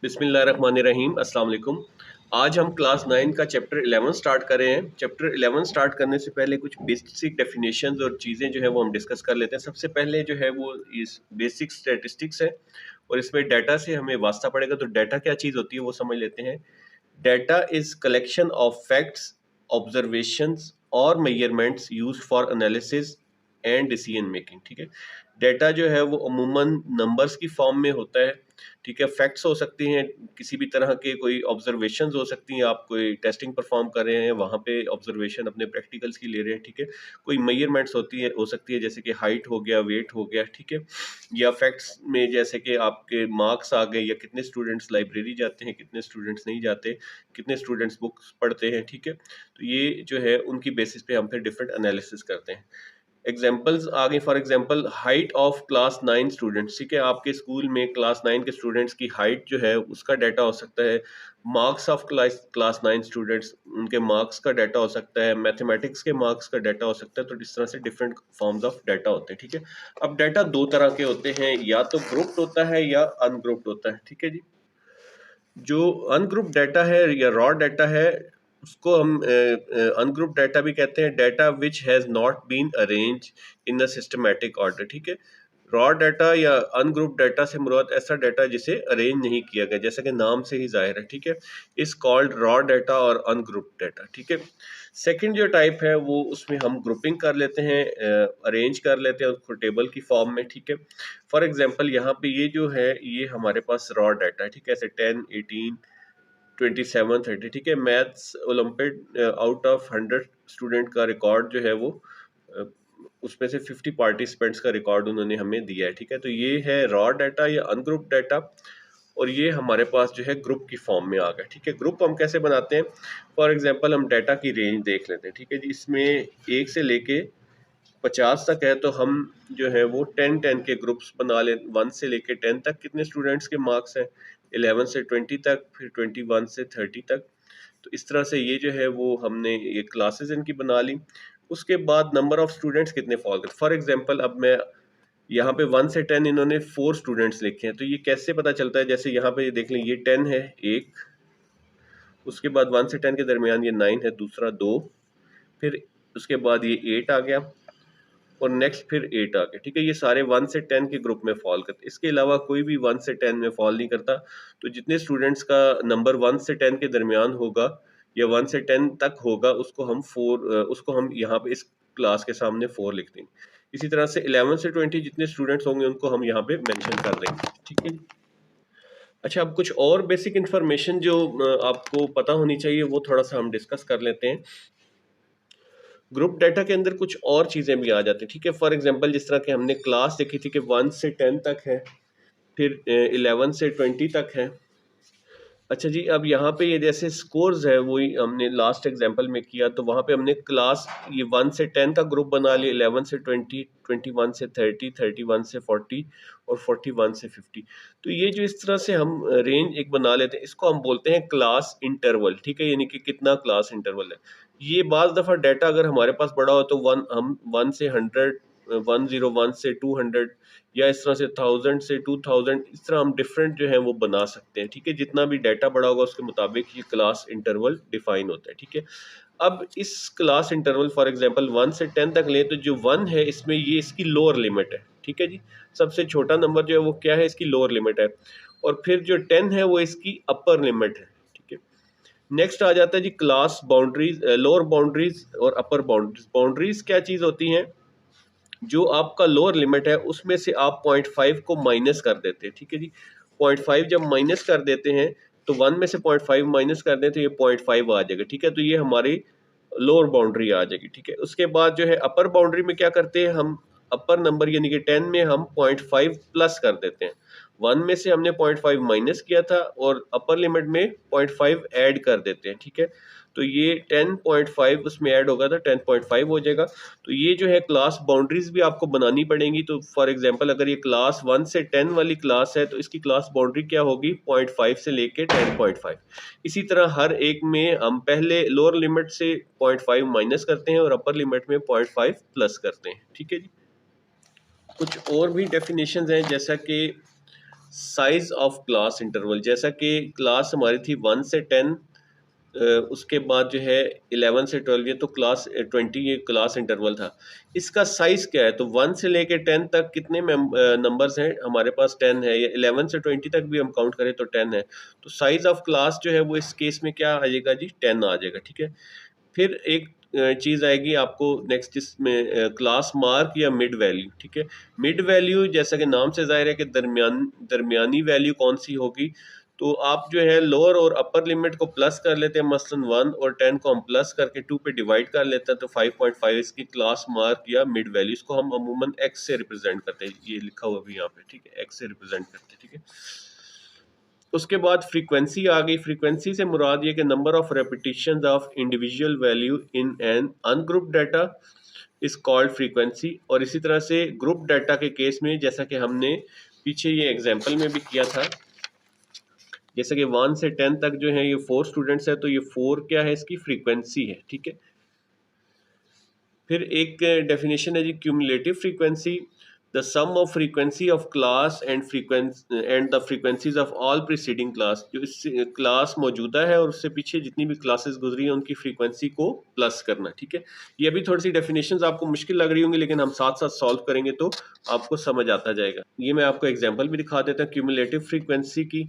बिस्मिल्लाहिर्रहमानिर्रहीम अस्सलाम वालेकुम। आज हम क्लास 9 का चैप्टर 11 स्टार्ट कर रहे हैं। चैप्टर 11 स्टार्ट करने से पहले कुछ बेसिक डेफिनेशंस और चीज़ें जो है वो हम डिस्कस कर लेते हैं। सबसे पहले जो है वो इस बेसिक स्टैटिस्टिक्स है और इसमें डाटा से हमें वास्ता पड़ेगा। तो डाटा क्या चीज़ होती है वो समझ लेते हैं। Data is collection of facts, observations और measurements used for analysis and decision making. ठीक है, डाटा जो है वो अमूमन नंबर्स की फॉर्म में होता है। ठीक है, फैक्ट्स हो सकती हैं, किसी भी तरह के कोई ऑब्जर्वेशंस हो सकती हैं, आप कोई टेस्टिंग परफॉर्म कर रहे हैं वहाँ पे ऑब्जर्वेशन अपने प्रैक्टिकल्स की ले रहे हैं। ठीक है, कोई मेजरमेंट्स होती है हो सकती है जैसे कि हाइट हो गया, वेट हो गया। ठीक है, या फैक्ट्स में जैसे कि आपके मार्क्स आ गए या कितने स्टूडेंट्स लाइब्रेरी जाते हैं, कितने स्टूडेंट्स नहीं जाते, कितने स्टूडेंट्स बुक्स पढ़ते हैं। ठीक है, तो ये जो है उनकी बेसिस पे हम फिर डिफरेंट एनालिसिस करते हैं। एग्जाम्पल्स आ गई, for example height of class 9 students. ठीक है, आपके स्कूल में क्लास 9 के स्टूडेंट्स की हाइट जो है उसका डाटा हो सकता है। मार्क्स ऑफ क्लास 9 स्टूडेंट्स, उनके मार्क्स का डाटा हो सकता है। मैथमेटिक्स के मार्क्स का डाटा हो सकता है। तो इस तरह से डिफरेंट फॉर्म्स ऑफ डाटा होते हैं। ठीक है, अब डाटा दो तरह के होते हैं, या तो ग्रुप्ड होता है या अनग्रुप्ड होता है। ठीक है जी, जो अनग्रुप डाटा है या रॉ डाटा है उसको हम अनग्रुप डाटा भी कहते हैं। Data which has not been arrange in a systematic order. ठीक है, रॉ डाटा या अनग्रुप डाटा से मुराद ऐसा डाटा जिसे अरेंज नहीं किया गया, जैसा कि नाम से ही जाहिर है। ठीक है, इस कॉल्ड रॉ डाटा और अनग्रुप डाटा। ठीक है, सेकंड जो टाइप है वो उसमें हम ग्रुपिंग कर लेते हैं, अरेंज कर लेते हैं उसको टेबल की फॉर्म में। ठीक है, फॉर एग्जांपल यहाँ पे ये जो है ये हमारे पास रॉ डाटा है। ठीक है, ऐसे 10, 18, 27, 30। ठीक है, मैथ्स ओलंपिड आउट ऑफ 100 स्टूडेंट का रिकॉर्ड जो है वो अ, उसमें से 50 पार्टिसिपेंट्स का रिकॉर्ड उन्होंने हमें दिया है। ठीक है, तो ये है रॉ डाटा या अनग्रुप डाटा, और ये हमारे पास जो है ग्रुप की फॉर्म में आ गया। ठीक है, ग्रुप हम कैसे बनाते हैं, फॉर एग्जांपल हम डाटा की रेंज देख लेते हैं। ठीक है जी, इसमें 1 से लेके 50 तक है, तो हम जो है वो 10-10 के ग्रुप्स बना ले। 1 से लेके 10 तक कितने स्टूडेंट्स के मार्क्स हैं, 11 से 20 तक, फिर 21 से 30 तक। तो इस तरह से ये जो है वो हमने ये क्लासेस इनकी बना ली। उसके बाद नंबर ऑफ स्टूडेंट्स कितने फॉल करते, फॉर एग्जांपल अब मैं यहाँ पे 1 से 10 इन्होंने 4 स्टूडेंट्स लिखे हैं। तो ये कैसे पता चलता है, जैसे यहाँ पे ये देख लें ये 10 है एक, उसके बाद 1 से 10 के दरमियान ये 9 है दूसरा 2, फिर उसके बाद ये 8 आ गया और नेक्स्ट फिर 8 आ गया। ठीक है, ये सारे 1 से 10 के ग्रुप में फॉल करते, इसके अलावा कोई भी 1 से 10 में फॉल नहीं करता। तो जितने स्टूडेंट्स का नंबर 1 से 10 के दरमियान होगा या 1 से 10 तक होगा उसको हम 4, उसको हम यहाँ पे इस क्लास के सामने 4 लिख देंगे। इसी तरह से 11 से 20 जितने स्टूडेंट्स होंगे उनको हम यहाँ पे मेंशन कर देंगे। ठीक है, अच्छा अब कुछ और बेसिक इन्फॉर्मेशन जो आपको पता होनी चाहिए वो थोड़ा सा हम डिस्कस कर लेते हैं। ग्रुप डाटा के अंदर कुछ और चीज़ें भी आ जाती हैं। ठीक है, फॉर एग्जांपल जिस तरह के हमने क्लास देखी थी कि 1 से 10 तक है, फिर 11 से 20 तक है। अच्छा जी, अब यहाँ पे ये जैसे स्कोर्स है वही हमने लास्ट एग्जांपल में किया, तो वहाँ पे हमने क्लास ये 1 से 10 का ग्रुप बना लिया, 11 से 20, 21 से 30, 31 से 40 और 41 से 50। तो ये जो इस तरह से हम रेंज एक बना लेते हैं इसको हम बोलते हैं क्लास इंटरवल। ठीक है, यानी कि कितना क्लास इंटरवल है। ये बाज़ दफ़ा डाटा अगर हमारे पास बड़ा हो तो हम 1 से 100, 101 से 200 या इस तरह से 1000 से 2000, इस तरह हम डिफरेंट जो है वो बना सकते हैं। ठीक है, जितना भी डाटा बड़ा होगा उसके मुताबिक ये क्लास इंटरवल डिफाइन होता है। ठीक है, अब इस क्लास इंटरवल फॉर एग्जांपल 1 से 10 तक लें तो जो 1 है इसमें ये इसकी लोअर लिमिट है। ठीक है जी, सबसे छोटा नंबर जो है वो क्या है, इसकी लोअर लिमिट है, और फिर जो 10 है वो इसकी अपर लिमिट है। ठीक है, नेक्स्ट आ जाता है जी क्लास बाउंड्रीज, लोअर बाउंड्रीज और अपर बाउंड्रीज। बाउंड्रीज क्या चीज़ होती हैं, जो आपका लोअर लिमिट है उसमें से आप 0.5 को माइनस कर देते हैं। ठीक है जी, 0.5 जब माइनस कर देते हैं तो 1 में से 0.5 माइनस कर दें तो ये 0.5 आ जाएगा। ठीक है, तो ये हमारी लोअर बाउंड्री आ जाएगी। ठीक है, उसके बाद जो है अपर बाउंड्री में क्या करते हैं हम, अपर नंबर यानी कि 10 में हम 0.5 प्लस कर देते हैं। 1 में से हमने 0.5 माइनस किया था और अपर लिमिट में 0.5 ऐड कर देते हैं। ठीक है, तो ये 10.5 उसमें ऐड होगा तो 10.5 हो जाएगा। तो ये जो है क्लास बाउंड्रीज भी आपको बनानी पड़ेंगी। तो फॉर एग्जांपल अगर ये क्लास 1 से 10 वाली क्लास है तो इसकी क्लास बाउंड्री क्या होगी, 0.5 से लेके 10.5। इसी तरह हर एक में हम पहले लोअर लिमिट से 0.5 माइनस करते हैं और अपर लिमिट में 0.5 प्लस करते हैं। ठीक है जी, कुछ और भी डेफिनेशंस हैं जैसा कि साइज ऑफ क्लास इंटरवल, जैसा कि क्लास हमारी थी 1 से 10, उसके बाद जो है 11 से 12, ये तो क्लास 20 ये क्लास इंटरवल था। इसका साइज़ क्या है? तो 1 से लेके 10 तक कितने नंबर्स हैं हमारे पास? 10 है। या 11 से 20 तक भी हम काउंट करें तो 10 है। तो साइज़ ऑफ क्लास जो है वो इस केस में क्या आ जाएगा जी? 10 आ जाएगा, ठीक है। फिर एक चीज़ आएगी आपको नेक्स्ट, इसमें क्लास मार्क या मिड वैल्यू, ठीक है। मिड वैल्यू जैसा कि नाम से ज़ाहिर है कि दरमियानी वैल्यू कौन सी होगी। तो आप जो है लोअर और अपर लिमिट को प्लस कर लेते हैं, मसलन 1 और 10 को हम प्लस करके 2 पे डिवाइड कर लेते हैं, तो 5.5 इसकी क्लास मार्क या मिड वैल्यू। इसको हम अमूमन एक्स से रिप्रेजेंट करते हैं, ये लिखा हुआ भी यहाँ पे, ठीक है, एक्स से रिप्रेजेंट करते हैं, ठीक है। उसके बाद फ्रीक्वेंसी आ गई। फ्रीक्वेंसी से मुराद ये कि number of repetition of individual value in an ungroup data is called frequency. और इसी तरह से ग्रुप डाटा के केस में, जैसा कि हमने पीछे ये एग्जांपल में भी किया था, जैसे कि 1 से 10 तक जो है ये 4 स्टूडेंट्स है, तो ये 4 क्या है? इसकी फ्रीक्वेंसी है, ठीक है। फिर एक डेफिनेशन है जी cumulative frequency, the sum of frequency of class and the frequencies of all preceding class. जो इस क्लास मौजूदा है और उससे पीछे जितनी भी क्लासेस गुजरी हैं उनकी फ्रीक्वेंसी को प्लस करना, ठीक है। ये अभी थोड़ी सी डेफिनेशंस आपको मुश्किल लग रही होंगी, लेकिन हम साथ साथ सॉल्व करेंगे तो आपको समझ आता जाएगा। ये मैं आपको एग्जाम्पल भी दिखा देता हूँ क्यूमुलेटिव फ्रीक्वेंसी की।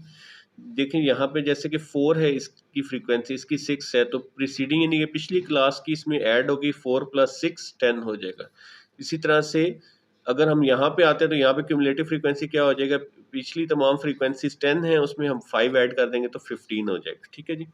देखें यहाँ पे जैसे कि 4 है इसकी फ्रीक्वेंसी, इसकी 6 है, तो प्रीसीडिंग यानी कि पिछली क्लास की इसमें ऐड होगी 4 + 6 10 हो जाएगा। इसी तरह से अगर हम यहाँ पे आते हैं तो यहाँ पे क्यूमुलेटिव फ्रीक्वेंसी क्या हो जाएगा? पिछली तमाम फ्रीक्वेंसीज 10 है, उसमें हम 5 ऐड कर देंगे तो 15 हो जाएगा, ठीक है जी।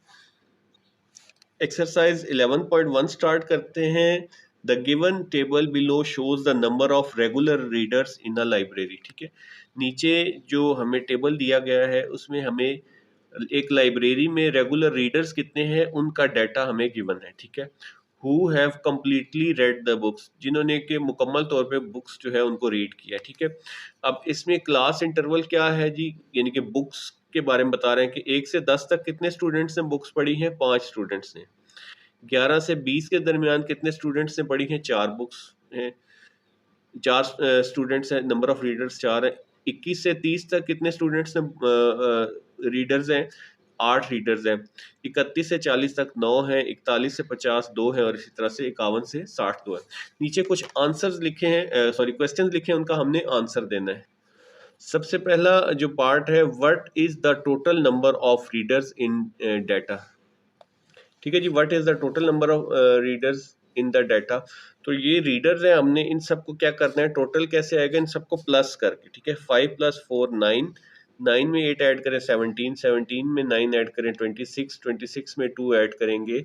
एक्सरसाइज 11.1 स्टार्ट करते हैं। The given table below shows the number of regular readers in a library, ठीक है। नीचे जो हमें टेबल दिया गया है उसमें हमें एक लाइब्रेरी में रेगुलर रीडर्स कितने हैं उनका डाटा हमें गिवन है, ठीक है। Who have completely read the books, जिन्होंने के मुकम्मल तौर पे बुक्स जो है उनको रीड किया, ठीक है। अब इसमें क्लास इंटरवल क्या है जी? यानी कि बुक्स के बारे में बता रहे हैं कि 1 से 10 तक कितने स्टूडेंट्स ने बुक्स पढ़ी हैं? 5 स्टूडेंट्स ने। 11 से 20 के दरमियान कितने स्टूडेंट्स ने पढ़ी हैं? 4 बुक्स हैं। 4 स्टूडेंट्स हैं, नंबर ऑफ रीडर्स 4 है। 21 से 30 तक कितने स्टूडेंट्स ने रीडर्स हैं? 8 रीडर्स हैं। 31 से 40 तक 9 हैं। 41 से 50 2 हैं, और इसी तरह से 51 से 60 2 है। नीचे कुछ आंसर्स लिखे हैं, सॉरी क्वेश्चंस लिखे हैं, उनका हमने आंसर देना है। सबसे पहला जो पार्ट है, what is the total number of readers in data, ठीक है जी। What is the total number of readers in the data. तो ये रीडर्स हैं, हमने इन सबको क्या करना है? टोटल कैसे आएगा? इन सबको प्लस करके, ठीक है। 5 + 4 9, 9 में 8 ऐड करें 17, 17 में 9 ऐड करें 26, 26 में 2 ऐड करेंगे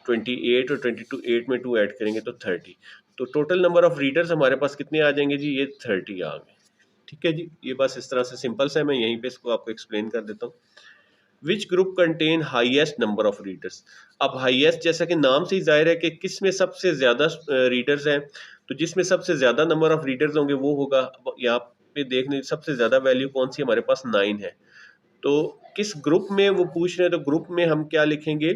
28, और 22 8 में 2 ऐड करेंगे तो 30। तो टोटल नंबर ऑफ रीडर्स हमारे पास कितने आ जाएंगे जी? ये 30 आ गए, ठीक है जी। ये बस इस तरह से सिंपल सा है, मैं यहीं पे इसको आपको एक्सप्लेन कर देता हूँ। Which group contain highest number of readers. अब हाईएस्ट जैसा कि नाम से ही जाहिर है कि किस में सबसे ज्यादा रीडर्स हैं, तो जिसमें सबसे ज्यादा नंबर ऑफ रीडर्स होंगे वो होगा। अब यहाँ पे देखने सबसे ज्यादा वैल्यू कौन सी? हमारे पास 9 है। तो किस ग्रुप में वो पूछ रहे हैं, तो ग्रुप में हम क्या लिखेंगे?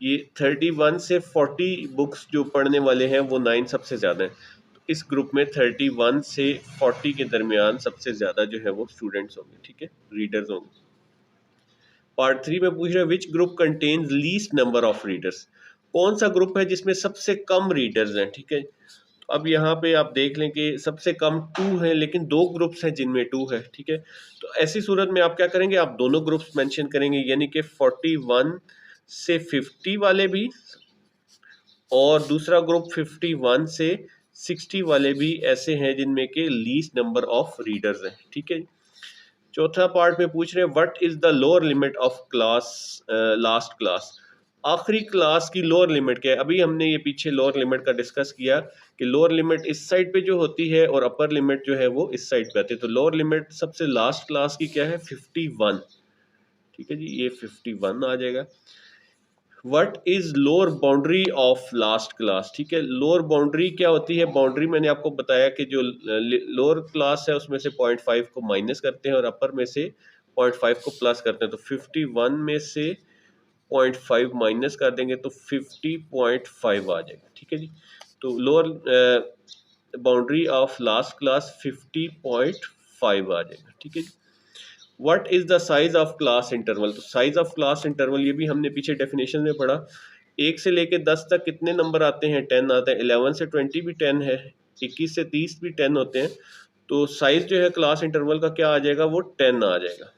ये 31 से 40 बुक्स जो पढ़ने वाले हैं वो 9 सबसे ज्यादा है। तो इस ग्रुप में 31 से 40 के दरमियान सबसे ज्यादा जो है वो स्टूडेंट्स होंगे, ठीक है, रीडर्स होंगे। पार्ट 3 में पूछ रहे हैं which group contains least number of readers. कौन सा ग्रुप है जिसमें सबसे कम रीडर्स हैं, ठीक है। तो अब यहाँ पे आप देख लें कि सबसे कम 2 है, लेकिन 2 ग्रुप्स हैं जिनमें 2 है, ठीक है। तो ऐसी सूरत में आप क्या करेंगे? आप दोनों ग्रुप्स मेंशन करेंगे, यानी कि 41 से 50 वाले भी, और दूसरा ग्रुप 51 से 60 वाले भी ऐसे हैं जिनमें के लीस्ट नंबर ऑफ रीडर्स हैं, ठीक है। चौथा पार्ट में पूछ रहे हैं what is the lower limit of class last class. आखिरी क्लास की लोअर लिमिट क्या है? अभी हमने ये पीछे लोअर लिमिट का डिस्कस किया कि लोअर लिमिट इस साइड पे जो होती है और अपर लिमिट जो है वो इस साइड पे आती है। तो लोअर लिमिट सबसे लास्ट क्लास की क्या है? 51, ठीक है जी, ये 51 आ जाएगा। What is lower boundary of last class, ठीक है। लोअर बाउंड्री क्या होती है? बाउंड्री मैंने आपको बताया कि जो लोअर क्लास है उसमें से 0.5 को माइनस करते हैं और अपर में से 0.5 को प्लस करते हैं। तो 51 में से 0.5 माइनस कर देंगे तो 50.5 आ जाएगा, ठीक है जी। तो lower boundary of last class 50.5 5 आ जाएगा। ठीक है जी। What is the size of class interval, तो साइज ऑफ क्लास इंटरवल ये भी हमने पीछे डेफिनेशन में पढ़ा। 1 से लेके 10 तक कितने नंबर आते हैं, 10 आते हैं। 11 से 20 भी 10 है, 21 से 30 भी 10 होते हैं। तो साइज जो है क्लास इंटरवल का क्या आ जाएगा, वो 10 आ जाएगा।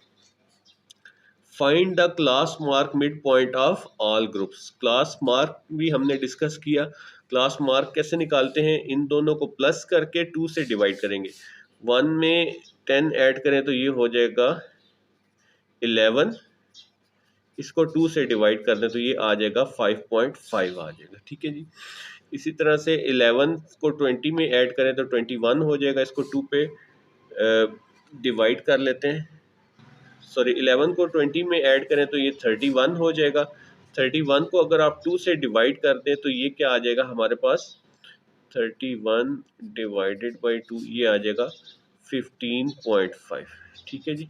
Find the class mark mid point of all groups, class mark भी हमने डिस्कस किया। क्लास मार्क कैसे निकालते हैं, इन दोनों को प्लस करके 2 से डिवाइड करेंगे। 1 में 10 ऐड करें तो ये हो जाएगा 11, इसको 2 से डिवाइड कर दें तो ये आ जाएगा 5.5 आ जाएगा। ठीक है जी। इसी तरह से 11 को 20 में ऐड करें तो 21 हो जाएगा, इसको 2 पे डिवाइड कर लेते हैं। सॉरी, 11 को 20 में ऐड करें तो ये 31 हो जाएगा। 31 को अगर आप 2 से डिवाइड कर दें तो ये क्या आ जाएगा हमारे पास, 31 डिवाइडेड बाई 2 ये आ जाएगा 15.5। ठीक है जी।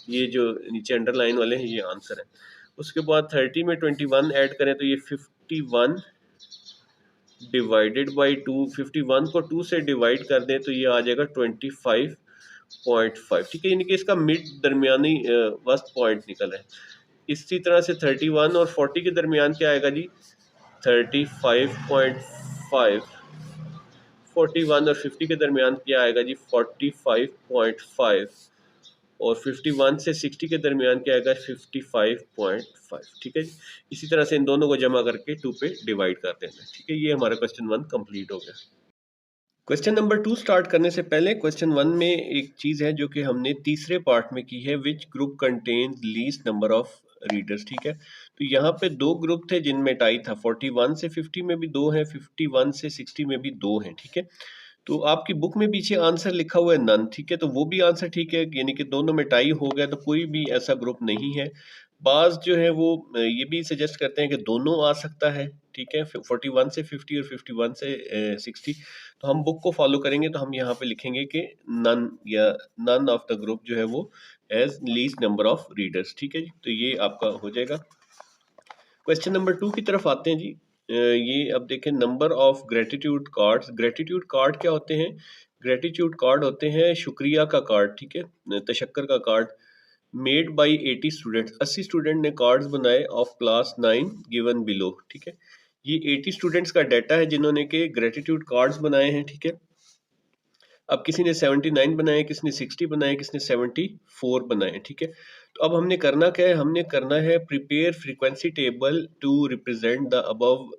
ये जो नीचे अंडरलाइन वाले हैं ये आंसर है। उसके बाद 30 में 21 ऐड करें तो ये 51 डिवाइडेड बाई 2, 51 को 2 से डिवाइड कर दें तो ये आ जाएगा 25.5। ठीक है, यानी कि इसका मिड दरमियानी वर्स्ट पॉइंट निकल है। इसी तरह से 31 और 40 के दरमियान क्या आएगा जी, 35.5। 41 और 50 के दरमियान क्या आएगा जी, 45.5। और 51 से 60 के दरमियान क्या आएगा, 55.5। ठीक है जी। इसी तरह से इन दोनों को जमा करके 2 पे डिवाइड कर देना। ठीक है, ये हमारा क्वेश्चन 1 कंप्लीट हो गया। क्वेश्चन नंबर 2 स्टार्ट करने से पहले क्वेश्चन 1 में एक चीज़ है जो कि हमने तीसरे पार्ट में की है, which group contains least number of readers. ठीक है, तो यहाँ पे 2 ग्रुप थे जिनमें टाई था, 41 से 50 में भी 2 हैं, 51 से 60 में भी 2 हैं। ठीक है, तो आपकी बुक में पीछे आंसर लिखा हुआ है नन। ठीक है, तो वो भी आंसर ठीक है, यानी कि दोनों में टाई हो गया, तो कोई भी ऐसा ग्रुप नहीं है। बाज जो है वो ये भी सजेस्ट करते हैं कि दोनों आ सकता है। ठीक है, 41 से 50 और 51 से 60। तो हम बुक को फॉलो करेंगे तो हम यहाँ पे लिखेंगे कि नन या नन ऑफ द ग्रुप जो है वो as least number of readers. ठीक है जी, तो ये आपका हो जाएगा। क्वेश्चन नंबर 2 की तरफ आते हैं जी। ये अब देखें, number of gratitude cards. Gratitude card क्या होते हैं, ग्रेटिट्यूड कार्ड होते हैं शुक्रिया का कार्ड। ठीक है, तशक्कर का card. Made by 80 students, 80 student ने कार्ड्स बनाए ऑफ क्लास 9 गिवन बिलो। ठीक है, ये 80 स्टूडेंट्स का डाटा है जिन्होंने के ग्रेटिट्यूड कार्ड्स बनाए हैं। ठीक है, अब किसी ने 79 बनाए, किसी ने 60 बनाए, किसी ने 74 बनाए। ठीक है, तो अब हमने करना क्या है, हमने करना है prepare frequency table to represent the above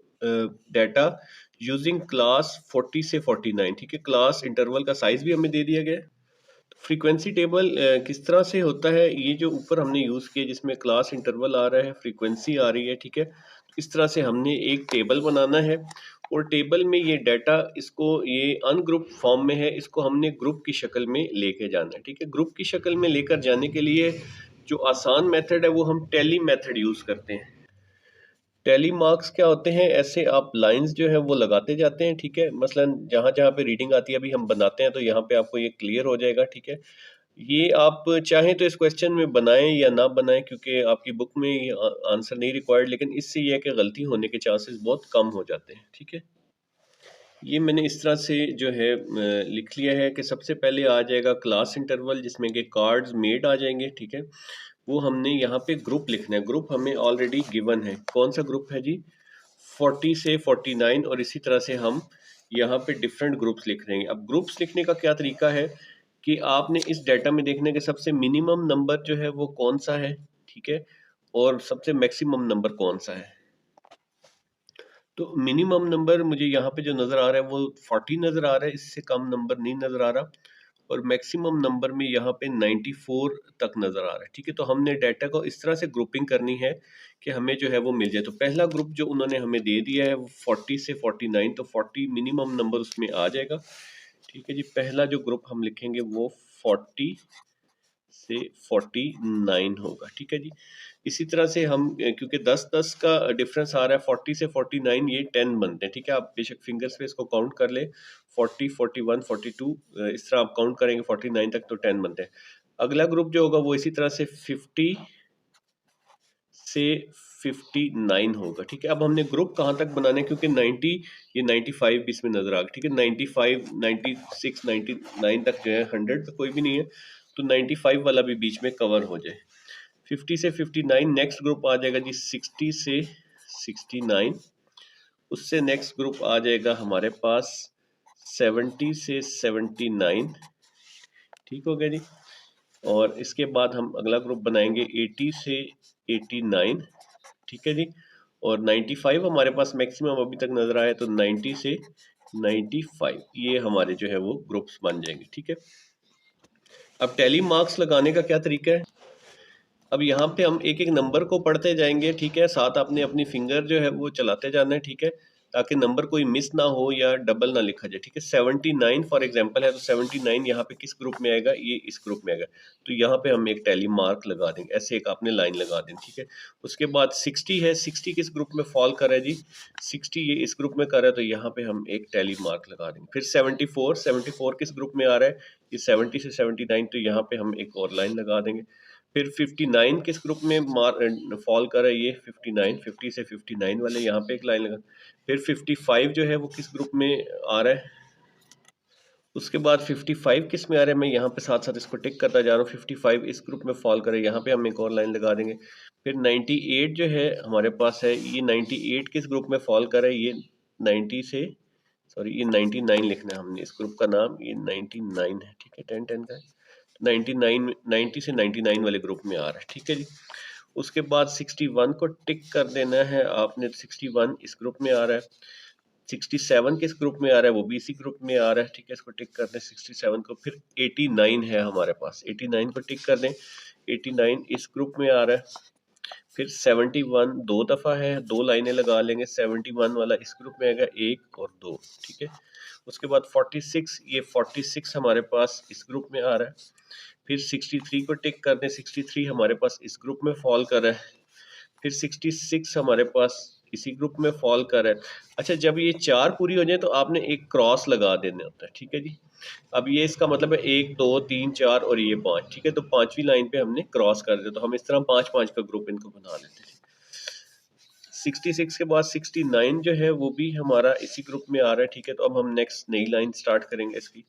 data using class 40 से 49। ठीक है, क्लास इंटरवल का साइज भी हमें दे दिया गया है। फ्रीक्वेंसी टेबल किस तरह से होता है, ये जो ऊपर हमने यूज़ किया जिसमें क्लास इंटरवल आ रहा है, फ्रीक्वेंसी आ रही है। ठीक है, इस तरह से हमने एक टेबल बनाना है और टेबल में ये डाटा, इसको ये अनग्रुप फॉर्म में है, इसको हमने ग्रुप की शक्ल में लेके जाना है। ठीक है, ग्रुप की शक्ल में लेकर जाने के लिए जो आसान मेथड है वो हम टैली मेथड यूज़ करते हैं। टैली मार्क्स क्या होते हैं, ऐसे आप लाइंस जो है वो लगाते जाते हैं। ठीक है, मसलन जहाँ जहाँ पे रीडिंग आती है अभी हम बनाते हैं तो यहाँ पे आपको ये क्लियर हो जाएगा। ठीक है, ये आप चाहें तो इस क्वेश्चन में बनाएं या ना बनाएं, क्योंकि आपकी बुक में ये आंसर नहीं रिक्वायर्ड, लेकिन इससे ये है कि गलती होने के चांसेस बहुत कम हो जाते हैं। ठीक है, ये मैंने इस तरह से जो है लिख लिया है कि सबसे पहले आ जाएगा क्लास इंटरवल जिसमें कि कार्ड्स मेड आ जाएंगे। ठीक है, वो हमने यहाँ पे ग्रुप लिखना है। ग्रुप हमें ऑलरेडी गिवन है, कौन सा ग्रुप है जी, 40 से 49। और इसी तरह से हम यहाँ पे डिफरेंट ग्रुप्स लिख रहे हैं। अब ग्रुप्स लिखने का क्या तरीका है कि आपने इस डाटा में देखना है कि सबसे मिनिमम नंबर जो है वो कौन सा है। ठीक है, और सबसे मैक्सिमम नंबर कौन सा है। तो मिनिमम नंबर मुझे यहाँ पे जो नज़र आ रहा है वो 40 नज़र आ रहा है, इससे कम नंबर नहीं नज़र आ रहा। और मैक्सिमम नंबर में यहाँ पे 94 तक नज़र आ रहा है। ठीक है, तो हमने डाटा को इस तरह से ग्रुपिंग करनी है कि हमें जो है वो मिल जाए। तो पहला ग्रुप जो उन्होंने हमें दे दिया है वो 40 से 49, तो 40 मिनिमम नंबर उसमें आ जाएगा। ठीक है जी, पहला जो ग्रुप हम लिखेंगे वो 40 से 49 होगा। ठीक है जी, इसी तरह से हम क्योंकि 10-10 का डिफरेंस आ रहा है, 40 से 49 ये 10 बनते हैं। ठीक है, आप बेशक फिंगर्स पे इसको काउंट कर ले, 40, 41, 42 इस तरह आप काउंट करेंगे 49 तक तो 10 बनते हैं। अगला ग्रुप जो होगा वो इसी तरह से 50 से 59 होगा। ठीक है, अब हमने ग्रुप कहाँ तक बनाना है, क्योंकि 90 ये 95 भी इसमें नजर आ गया। ठीक है, 95 96 99 तक जो है, 100 तो कोई भी नहीं है, तो 95 वाला भी बीच में कवर हो जाए। 50 से 59 नेक्स्ट ग्रुप आ जाएगा जी 60 से 69। उससे नेक्स्ट ग्रुप आ जाएगा हमारे पास 70 से 79। ठीक हो गया जी। और इसके बाद हम अगला ग्रुप बनाएंगे 80 से 89। ठीक है जी। और 95 हमारे पास मैक्सिमम अभी तक नजर आया, तो 90 से 95 ये हमारे जो है वो ग्रुप्स बन जाएंगे। ठीक है, अब टैली मार्क्स लगाने का क्या तरीका है। अब यहाँ पे हम एक एक नंबर को पढ़ते जाएंगे। ठीक है, साथ आपने अपनी फिंगर जो है वो चलाते जाना है। ठीक है, ताकि नंबर कोई मिस ना हो या डबल ना लिखा जाए। ठीक है, 79 फॉर एग्जांपल है, तो 79 यहाँ पे किस ग्रुप में आएगा, ये इस ग्रुप में आएगा, तो यहाँ पे हम एक टैली मार्क लगा देंगे, ऐसे एक आपने लाइन लगा देनी। ठीक है, उसके बाद 60 है, 60 किस ग्रुप में फॉल कर रहा है जी, 60 ये इस ग्रुप में कर रहा है, तो यहाँ पे हम एक टैली मार्क लगा देंगे। फिर 74 किस ग्रुप में आ रहा है, ये 70 से 79, तो यहाँ पे हम एक और लाइन लगा देंगे। फिर 59 किस ग्रुप में फॉल कर रहा है, ये 59, 50 से 59 वाले, यहाँ पे एक लाइन लगा। फिर 55 जो है वो किस ग्रुप में आ रहा है, उसके बाद 55 किस में आ रहा है, मैं यहाँ पे साथ साथ इसको टिक करता जा रहा हूँ। 55 इस ग्रुप में फॉल करे, यहाँ पे हम एक और लाइन लगा देंगे। फिर 98 जो है हमारे पास है, ये 98 किस ग्रुप में फॉल कर रहा है, ये 90 से सॉरी ये 99 लिखना है हमने, इस ग्रुप का नाम ये 99 है। ठीक है, 10 का है, 99 90 से 99 वाले ग्रुप में आ रहा है। ठीक है जी। उसके बाद 61 को टिक कर देना है आपने, 61 इस ग्रुप में आ रहा है। 67 किस ग्रुप में आ रहा है, वो भी इसी ग्रुप में आ रहा है। ठीक है, इसको टिक कर दें 67 को। फिर 89 है हमारे पास, 89 को टिक कर दें, 89 इस ग्रुप में आ रहा है। फिर 71 दो दफ़ा है, दो लाइनें लगा लेंगे, 71 वाला इस ग्रुप में आएगा, एक और दो। ठीक है, उसके बाद 46, ये 46 हमारे पास इस ग्रुप में आ रहा है। फिर 63 को टिक कर दें, 63 हमारे पास इस ग्रुप में फॉल कर रहा है। फिर 66 हमारे पास इसी ग्रुप में फॉल कर रहा है। अच्छा, जब ये चार पूरी हो जाए तो आपने एक क्रॉस लगा देना होता है। ठीक है जी, अब ये इसका मतलब है 1 2 3 4 और ये 5। ठीक है, तो पांचवी लाइन पे हमने क्रॉस कर दिया, तो हम इस तरह 5 5 का ग्रुप इनको बना लेते हैं। 66 के बाद 69 जो है वो भी हमारा इसी ग्रुप में आ रहा है। ठीक है, तो अब हम नेक्स्ट नई लाइन स्टार्ट करेंगे इसकी।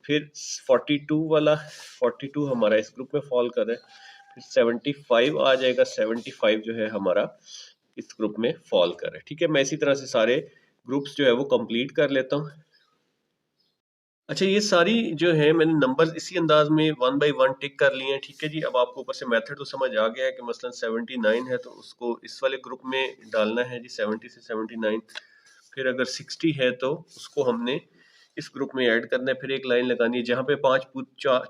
फिर 42 वाला, 42 हमारा इस ग्रुप में फॉल कर रहा है। फिर 75 आ जाएगा, 75 जो है हमारा इस ग्रुप में फॉल कर रहा है। ठीक है, मैं इसी तरह से सारे ग्रुप्स जो है वो कंप्लीट कर लेता हूँ। अच्छा, ये सारी जो है मैंने नंबर्स इसी अंदाज में 1 बाई 1 टिक कर लिए हैं। ठीक है जी, अब आपको ऊपर से मेथड तो समझ आ गया है कि मसलन 79 है तो उसको इस वाले ग्रुप में डालना है जी, 70 से 79। फिर अगर 60 है तो उसको हमने इस ग्रुप में ऐड करना है। फिर एक लाइन लगानी है, जहाँ पे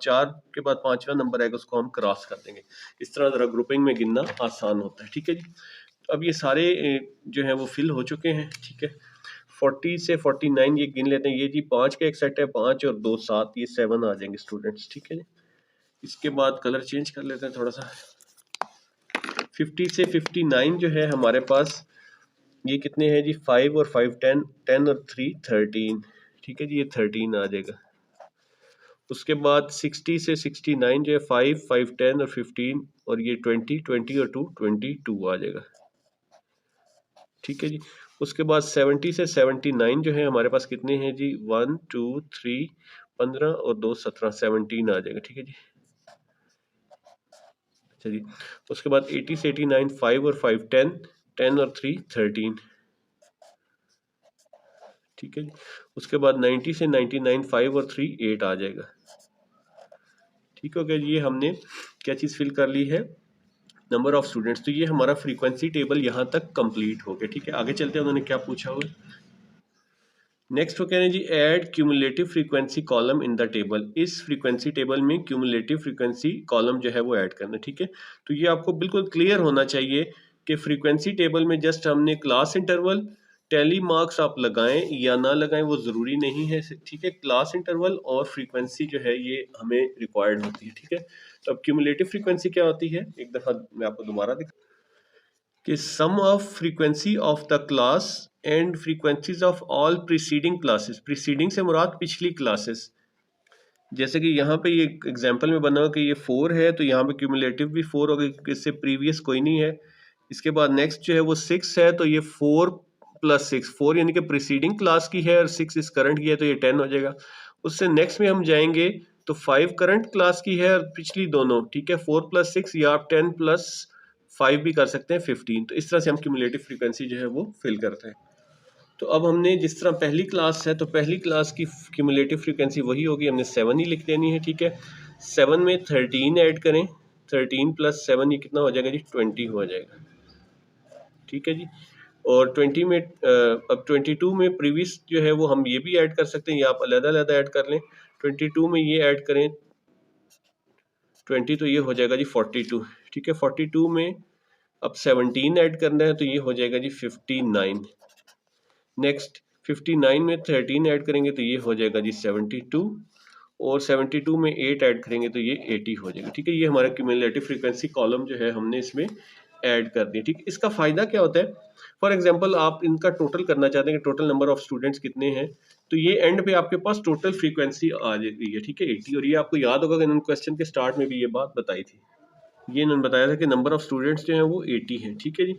चार के बाद पांचवा नंबर आएगा उसको हम क्रॉस कर देंगे। इस तरह जरा ग्रुपिंग में गिनना आसान होता है। ठीक है जी, अब ये सारे जो है वो फिल हो चुके हैं। ठीक है, 40 से 49 ये गिन लेते हैं। ये जी 5 का एक सेट है, 5 और 2 7, ये 7 आ जाएंगे स्टूडेंट्स। ठीक है जी, इसके बाद कलर चेंज कर लेते हैं थोड़ा सा। 50 से 59 जो है हमारे पास, ये कितने हैं जी, 5 और 5 10, 10 और 3 13। ठीक है जी, ये 13 आ जाएगा। उसके बाद 60 से 69 जो है 5 5 10 और 15, और ये 20 20 और 2 22 आ जाएगा। ठीक है जी, उसके बाद 70 से 79 जो है हमारे पास कितने हैं जी, 1 2 3 15 और 2 17, 17 आ जाएगा। ठीक है जी। अच्छा जी, उसके बाद 80 से 89 5 और 5 10, 10 और 3 13। ठीक है जी, उसके बाद 90 से 99 5 और 3 8 आ जाएगा। ठीक हो गया, ये हमने क्या चीज़ फिल कर ली है, नंबर ऑफ स्टूडेंट्स। तो ये हमारा फ्रीक्वेंसी टेबल यहाँ तक कंप्लीट हो गया। ठीक है, आगे चलते हैं, उन्होंने क्या पूछा हुआ है। नेक्स्ट वो कह रहे हैं जी, add cumulative frequency column in the table. इस फ्रीक्वेंसी टेबल में क्यूमुलेटिव फ्रीक्वेंसी कॉलम जो है वो ऐड करना है। ठीक है, तो ये आपको बिल्कुल क्लियर होना चाहिए कि फ्रीक्वेंसी टेबल में जस्ट हमने क्लास इंटरवल, टैली मार्क्स आप लगाएं या ना लगाएं वो ज़रूरी नहीं है। ठीक है, क्लास इंटरवल और फ्रीक्वेंसी जो है ये हमें रिक्वायर्ड होती है। ठीक है, तो अब क्यूमुलेटिव फ्रीक्वेंसी क्या होती है, एक दफ़ा मैं आपको दोबारा दिखा कि sum of frequency of the class and frequencies of all preceding classes. Preceding से मुराद पिछली क्लासेस। जैसे कि यहाँ पे ये एग्जांपल में बना हो कि ये 4 है, तो यहाँ पे क्यूमुलेटिव भी 4 होगा क्योंकि इससे प्रीवियस कोई नहीं है। इसके बाद नेक्स्ट जो है वो 6 है, तो ये 4 + 6, 4 यानी कि प्रीसीडिंग क्लास की है और 6 इस करंट की है, तो ये 10 हो जाएगा। उससे नेक्स्ट में हम जाएंगे तो 5 करंट क्लास की है और पिछली दोनों, ठीक है, 4 + 6 या आप 10 + 5 भी कर सकते हैं 15। तो इस तरह से हम क्यूमुलेटिव फ्रीक्वेंसी जो है वो फिल करते हैं। तो अब हमने जिस तरह पहली क्लास है, तो पहली क्लास की क्यूमुलेटिव फ्रीक्वेंसी वही होगी, हमने 7 ही लिख देनी है, ठीक है। 7 में 13 ऐड करें, 13 + 7 ये कितना हो जाएगा जी, 20 हो जाएगा, ठीक है जी। और 20 में अब 22 में प्रीवियस जो है वो हम ये भी ऐड कर सकते हैं, या आप अलग-अलग ऐड कर लें। 22 में ये ऐड करें 20, तो ये हो जाएगा जी 42, ठीक है। 42 में अब 17 ऐड करना है, तो ये हो जाएगा जी 59। नेक्स्ट 59 में 13 ऐड करेंगे तो ये हो जाएगा जी 72, और 72 में 8 ऐड करेंगे तो ये 80 हो जाएगा, ठीक है। ये हमारा क्यूमुलेटिव फ्रीक्वेंसी कॉलम जो है हमने इसमें ऐड कर दिया, ठीक है। इसका फ़ायदा क्या होता है, फॉर एग्जांपल आप इनका टोटल करना चाहते हैं कि टोटल नंबर ऑफ स्टूडेंट्स कितने हैं, तो ये एंड पे आपके पास टोटल फ्रीक्वेंसी आ जाएगी है, ठीक है, 80। और ये आपको याद होगा कि इन्होंने क्वेश्चन के स्टार्ट में भी ये बात बताई थी, ये इन्होंने बताया था कि नंबर ऑफ स्टूडेंट्स जो हैं वो 80 हैं, ठीक है जी।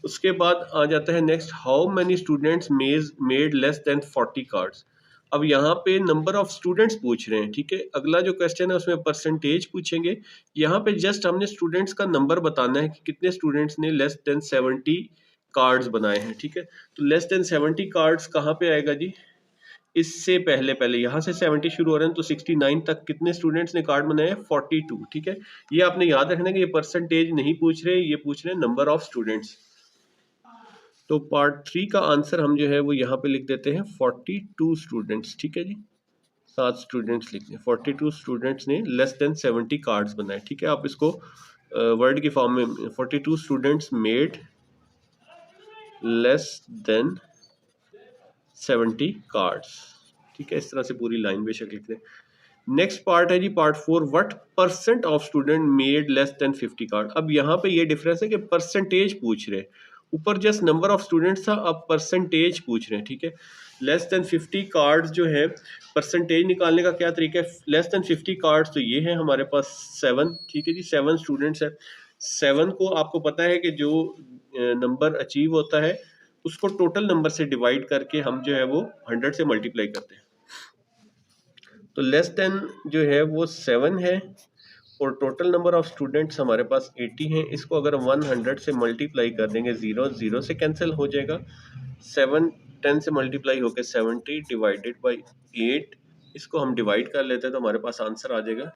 उसके बाद आ जाता है next, how many students made less then 40 cards. अब यहाँ पे नंबर ऑफ स्टूडेंट्स पूछ रहे हैं, ठीक है। अगला जो क्वेश्चन है उसमें परसेंटेज पूछेंगे, यहाँ पे जस्ट हमने स्टूडेंट्स का नंबर बताना है कि कितने स्टूडेंट्स ने लेस देन 70 कार्ड्स बनाए हैं, ठीक है। तो लेस देन 70 कार्ड्स कहाँ पे आएगा जी, इससे पहले पहले यहाँ से 70 शुरू हो रहे हैं, तो 69 तक कितने स्टूडेंट्स ने कार्ड बनाए हैं, 42, ठीक है। ये आपने याद रखना है कि ये परसेंटेज नहीं पूछ रहे, ये पूछ रहे हैं नंबर ऑफ स्टूडेंट्स। तो पार्ट 3 का आंसर हम जो है वो यहाँ पे लिख देते हैं 42 स्टूडेंट्स, ठीक है जी। 7 स्टूडेंट्स लिखते हैं, 42 स्टूडेंट्स ने लेस देन 70 कार्ड्स बनाए, ठीक है। आप इसको वर्ड की फॉर्म में 42 students made less then 70 cards, ठीक है। इस तरह से पूरी लाइन बेशक लिख दें। नेक्स्ट पार्ट है जी part 4, what percent of student made less than 50 card. अब यहाँ पे ये डिफरेंस है कि परसेंटेज पूछ रहे हैं, ऊपर जस्ट नंबर ऑफ स्टूडेंट्स था, अब परसेंटेज पूछ रहे हैं, ठीक है। लेस देन 50 कार्ड्स जो है, परसेंटेज निकालने का क्या तरीका है, लेस देन 50 कार्ड्स तो ये है हमारे पास 7, ठीक है जी। 7 स्टूडेंट्स है, 7 को आपको पता है कि जो नंबर अचीव होता है उसको टोटल नंबर से डिवाइड करके हम जो है वो 100 से मल्टीप्लाई करते हैं। तो लेस देन जो है वो 7 है, और टोटल नंबर ऑफ स्टूडेंट्स हमारे पास 80 हैं। इसको अगर 100 से मल्टीप्लाई कर देंगे, 0 0 से कैंसिल हो जाएगा, 7 10 से मल्टीप्लाई होकर 70 डिवाइडेड बाई 8, इसको हम डिवाइड कर लेते हैं तो हमारे पास आंसर आ जाएगा,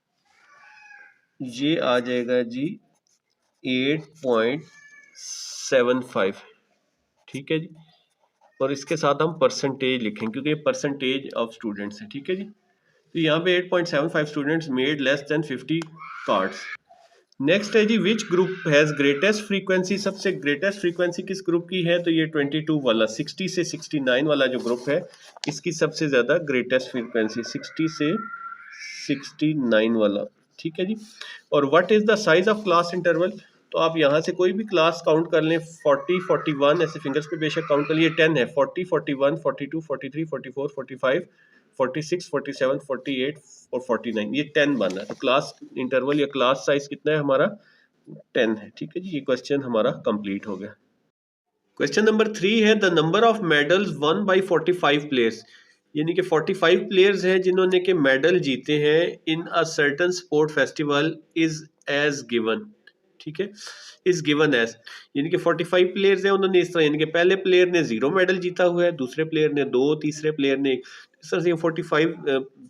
ये आ जाएगा जी 8.75, ठीक है जी। और इसके साथ हम परसेंटेज लिखें क्योंकि ये परसेंटेज ऑफ स्टूडेंट्स है, ठीक है जी। तो यहाँ पे 8.75 students made less than 50 cards. Next है जी, which group has greatest frequency, सबसे ग्रेटेस्ट फ्रीक्वेंसी किस ग्रुप की है, तो ये 22 वाला, 60 से 69 वाला जो ग्रुप है इसकी सबसे ज्यादा ग्रेटेस्ट फ्रीक्वेंसी 60 से 69 वाला, ठीक है जी। और what is the size of class interval, तो आप यहाँ से कोई भी क्लास काउंट कर लें, 40 41 ऐसे फिंगर्स पे बेशक काउंट कर लिए, 10 है, 40 41 42 43 44 45 46 47 48 और 49, ये 10 बना है। तो क्लास इंटरवल या क्लास साइज कितना है हमारा, 10 है, ठीक है जी। ये क्वेश्चन हमारा कंप्लीट हो गया। क्वेश्चन नंबर 3 है, the number of medals one by 45 players, यानी कि 45 प्लेयर्स हैं जिन्होंने के मेडल जीते हैं in a certain sport festival is as given, ठीक है, इज गिवन एज, यानी कि 45 प्लेयर्स हैं, उन्होंने इस तरह, यानी कि पहले प्लेयर ने 0 मेडल जीता हुआ है, दूसरे प्लेयर ने 2, तीसरे प्लेयर ने 1, इस तरह से 45